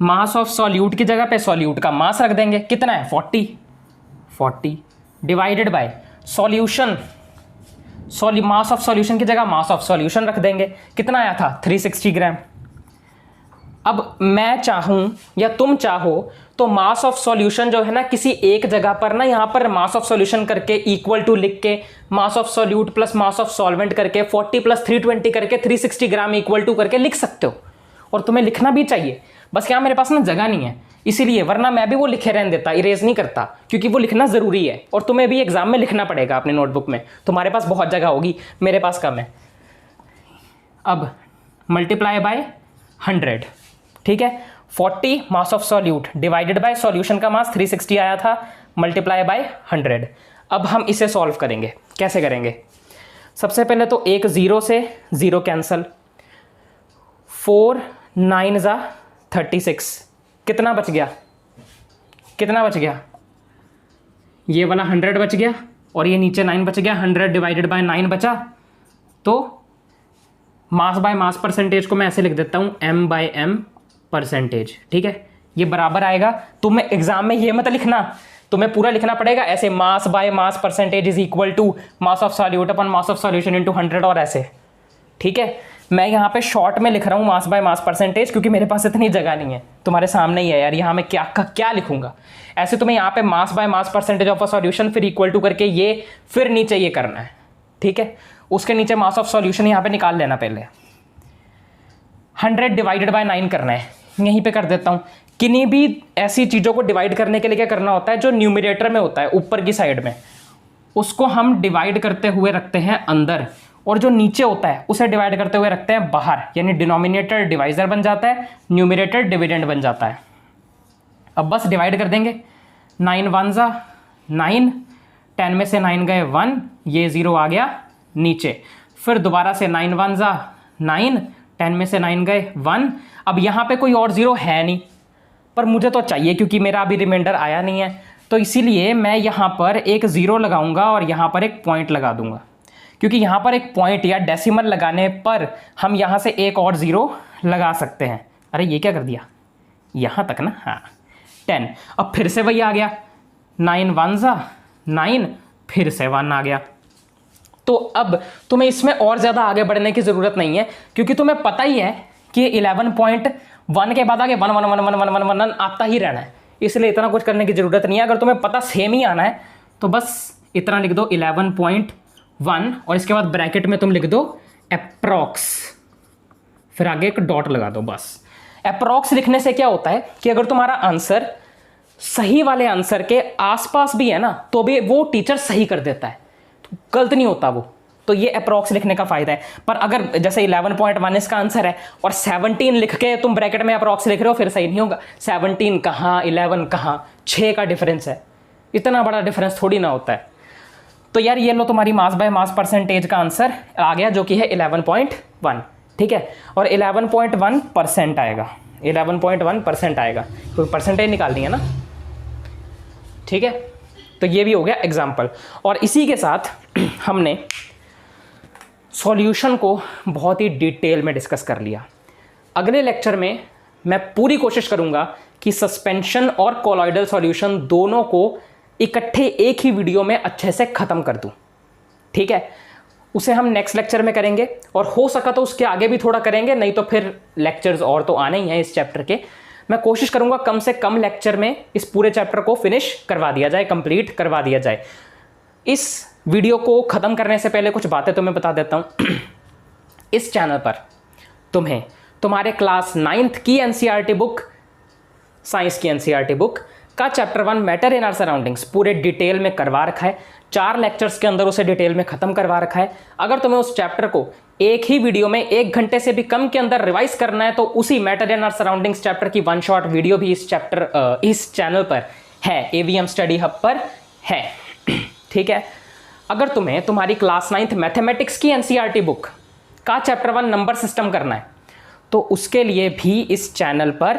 मास ऑफ सॉल्यूट की जगह पे सॉल्यूट का मास रख देंगे। कितना है? 40 divided by solution, mass of solution की जगह मास ऑफ सॉल्यूशन रख देंगे। कितना आया था? 360 ग्राम। अब मैं चाहूं या तुम चाहो तो मास ऑफ सॉल्यूशन जो है ना, किसी एक जगह पर ना, यहां पर मास ऑफ सॉल्यूशन करके इक्वल टू लिख के, मास of solute plus mass of solvent करके 40 प्लस 320 करके 360 ग्राम इक्वल टू करके लिख सकते हो। और तुम्हें लिखना भी चाहिए, बस क्या मेरे पास ना जगह नहीं है इसीलिए, वरना मैं भी वो लिखे रहने देता, इरेज नहीं करता, क्योंकि वो लिखना जरूरी है और तुम्हें भी एग्जाम में लिखना पड़ेगा अपने नोटबुक में। तुम्हारे पास बहुत जगह होगी, मेरे पास कम है। अब मल्टीप्लाई बाय 100, ठीक है। 40 मास of solute divided bye solution का मास 360 आया था, मल्टीप्लाई बाय 100। अब हम इसे सॉल्व करेंगे। कैसे करेंगे? सबसे पहले तो एक 0 से 0 कैंसल, 4 9 जा 36। कितना बच गया? कितना बच गया? ये वाला 100 बच गया और ये नीचे 9 बच गया। 100 डिवाइडेड बाय 9 बचा, तो मास बाय मास परसेंटेज को मैं ऐसे लिख देता हूं, m बाय m परसेंटेज। ठीक है, ये बराबर आएगा। तुम्हें एग्जाम में ये मत लिखना तुम्हें पूरा लिखना पड़ेगा ऐसे, mass by mass percentage is equal to mass of solute upon mass of solution into 100 और ऐसे, ठीक है। मैं यहाँ पे शॉर्ट में लिख रहा हूँ मास बाय मास परसेंटेज, क्योंकि मेरे पास इतनी जगह नहीं है, तुम्हारे सामने ही है यार, यहाँ मैं क्या लिखूंगा। ऐसे तुम्हें यहाँ पे मास by mass percentage of a solution फिर इक्वल टू करके ये फिर नीचे ये करना है, ठीक है। उसके नीचे मास ऑफ सॉल्यूशन यहाँ पे निकाल लेना, पहले 100 डिवाइडेड बाय 9 करना है, यहीं पे कर देता हूँ। किन्हीं भी ऐसी चीज़ों को डिवाइड करने के लिए क्या करना होता है, जो न्यूमरेटर में होता है ऊपर की साइड में, उसको हम डिवाइड करते हुए रखते हैं अंदर, और जो नीचे होता है उसे डिवाइड करते हुए रखते हैं बाहर, यानी डिनोमिनेटर डिवाइजर बन जाता है, न्यूमरेटर डिविडेंड बन जाता है। अब बस डिवाइड कर देंगे, 9 1 जा 9, 10 में से 9 गए 1, ये 0 आ गया नीचे, फिर दोबारा से 9 1 जा 9, 10 में से 9 गए 1। अब यहाँ पे कोई और 0 है नहीं, पर मुझे तो चाहिए क्योंकि मेरा अभी रिमाइंडर आया नहीं है, तो इसीलिए मैं यहाँ पर एक 0 लगाऊंगा और यहाँ पर एक पॉइंट लगा दूंगा, क्योंकि यहाँ पर एक पॉइंट या डेसिमल लगाने पर हम यहाँ से एक और 0 लगा सकते हैं। अरे ये क्या कर दिया, यहाँ तक ना, हाँ 10। अब फिर से वही आ गया, 9 1 जा 9, फिर से 1 आ गया। तो अब तुम्हें इसमें और ज़्यादा आगे बढ़ने की ज़रूरत नहीं है, क्योंकि तुम्हें पता ही है कि 11.1 के बाद आगे 1 1 1 1 1 1 1 1 आता ही रहना है, इसलिए इतना कुछ करने की ज़रूरत नहीं है। अगर तुम्हें पता सेम ही आना है तो बस इतना लिख दो 11.1 और इसके बाद ब्रैकेट में तुम लिख दो अप्रॉक्स, फिर आगे एक डॉट लगा दो बस। अप्रॉक्स लिखने से क्या होता है कि अगर तुम्हारा आंसर सही वाले आंसर के आसपास भी है ना, तो भी वो टीचर सही कर देता है, गलत नहीं होता वो। तो ये अप्रॉक्स लिखने का फायदा है। पर अगर जैसे 11.1 इसका आंसर है और 17 लिख के तुम ब्रैकेट में अप्रॉक्स लिख रहे हो, फिर सही नहीं होगा। 17 कहाँ, 11 कहाँ, 6 का डिफरेंस है, इतना बड़ा डिफरेंस थोड़ी ना होता है। तो यार ये लो तुम्हारी मास बाय मास परसेंटेज का आंसर आ गया, जो कि है 11.1, ठीक है। और 11.1% आएगा, 11.1% आएगा, क्योंकि परसेंटेज निकालनी है ना, ठीक है। तो ये भी हो गया एग्जाम्पल। और इसी के साथ हमने सॉल्यूशन को बहुत ही डिटेल में डिस्कस कर लिया। अगले लेक्चर में मैं पूरी कोशिश करूंगा कि सस्पेंशन और कोलॉइडल सॉल्यूशन दोनों को इकट्ठे एक ही वीडियो में अच्छे से ख़त्म कर दूं, ठीक है। उसे हम नेक्स्ट लेक्चर में करेंगे, और हो सका तो उसके आगे भी थोड़ा करेंगे, नहीं तो फिर लेक्चर्स और तो आने ही हैं इस चैप्टर के। मैं कोशिश करूंगा कम से कम लेक्चर में इस पूरे चैप्टर को फिनिश करवा दिया जाए, कंप्लीट करवा दिया जाए। इस वीडियो को ख़त्म करने से पहले कुछ बातें तुम्हें बता देता हूँ। इस चैनल पर तुम्हें तुम्हारे क्लास 9th की एनसीईआरटी बुक, साइंस की एनसीईआरटी बुक का chapter 1 matter in our surroundings पूरे डिटेल में करवा रखा है। 4 लेक्चर्स के अंदर उसे डिटेल में ख़त्म करवा रखा है। अगर तुम्हें उस चैप्टर को एक ही वीडियो में 1 घंटे से भी कम के अंदर रिवाइज करना है, तो उसी matter in our surroundings chapter की 1 शॉट वीडियो भी इस चैनल पर है, एवीएम स्टडी हब पर है, ठीक है। अगर तुम्हें तुम्हारी क्लास 9th मैथमेटिक्स की एनसीईआरटी बुक का चैप्टर 1 नंबर सिस्टम करना है, तो उसके लिए भी इस चैनल पर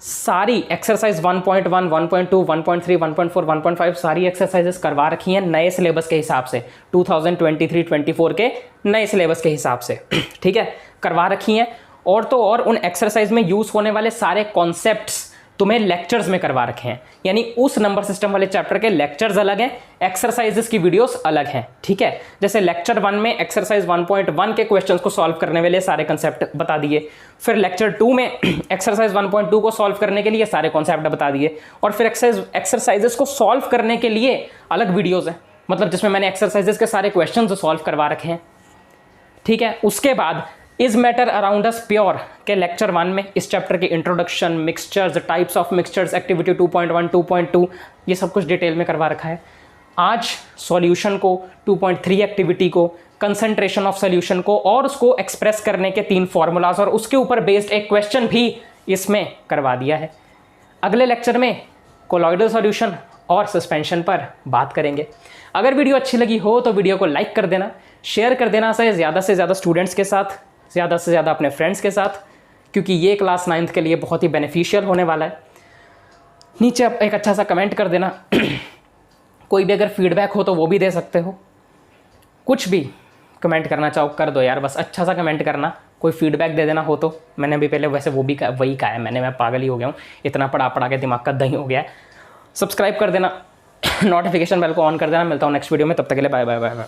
सारी एक्सरसाइज 1.1, 1.2, 1.3, 1.4, 1.5 सारी एक्सरसाइजेस करवा रखी हैं नए सिलेबस के हिसाब से, 2023-24 के नए सिलेबस के हिसाब से, ठीक है, करवा रखी हैं। और तो और उन एक्सरसाइज में यूज़ होने वाले सारे कॉन्सेप्ट्स तुम्हें लेक्चर्स में करवा रखे हैं, यानी उस नंबर सिस्टम वाले चैप्टर के लेक्चर्स अलग हैं, एक्सरसाइजेस की वीडियोस अलग हैं, ठीक है। जैसे लेक्चर 1 में एक्सरसाइज 1.1 के क्वेश्चंस को सॉल्व करने वाले सारे कंसेप्ट बता दिए, फिर लेक्चर 2 में एक्सरसाइज 1.2 को सॉल्व करने के लिए सारे कॉन्सेप्ट बता दिए, और फिर एक्सरसाइजेस को सॉल्व करने के लिए अलग वीडियोज़ हैं, मतलब जिसमें मैंने एक्सरसाइजेस के सारे क्वेश्चन सॉल्व करवा रखे हैं, ठीक है। उसके बाद is matter around us pure के लेक्चर 1 में इस चैप्टर के introduction, mixtures, types of mixtures, activity 2.1, 2.2 ये सब कुछ डिटेल में करवा रखा है। आज सॉल्यूशन को, 2.3 एक्टिविटी को, कंसंट्रेशन ऑफ सॉल्यूशन को और उसको एक्सप्रेस करने के 3 फॉर्मूलाज और उसके ऊपर बेस्ड एक क्वेश्चन भी इसमें करवा दिया है। अगले लेक्चर में कोलॉइडल सॉल्यूशन और सस्पेंशन पर बात करेंगे। अगर वीडियो अच्छी लगी हो तो वीडियो को लाइक कर देना, शेयर कर देना से ज़्यादा स्टूडेंट्स के साथ, ज़्यादा से ज़्यादा अपने फ्रेंड्स के साथ, क्योंकि ये क्लास 9th के लिए बहुत ही बेनिफिशियल होने वाला है। नीचे आप एक अच्छा सा कमेंट कर देना। कोई भी अगर फीडबैक हो तो वो भी दे सकते हो, कुछ भी कमेंट करना चाहो कर दो यार, बस अच्छा सा कमेंट करना। कोई फीडबैक दे देना हो तो, मैंने अभी पहले वैसे वही कहा है, मैं पागल ही हो गया हूँ, इतना पढ़ा के दिमाग का दही हो गया है। सब्सक्राइब कर देना, नोटिफिकेशन बेल को ऑन कर देना। मिलता हूँ नेक्स्ट वीडियो में, तब तक के लिए बाय बाय बाय बाय।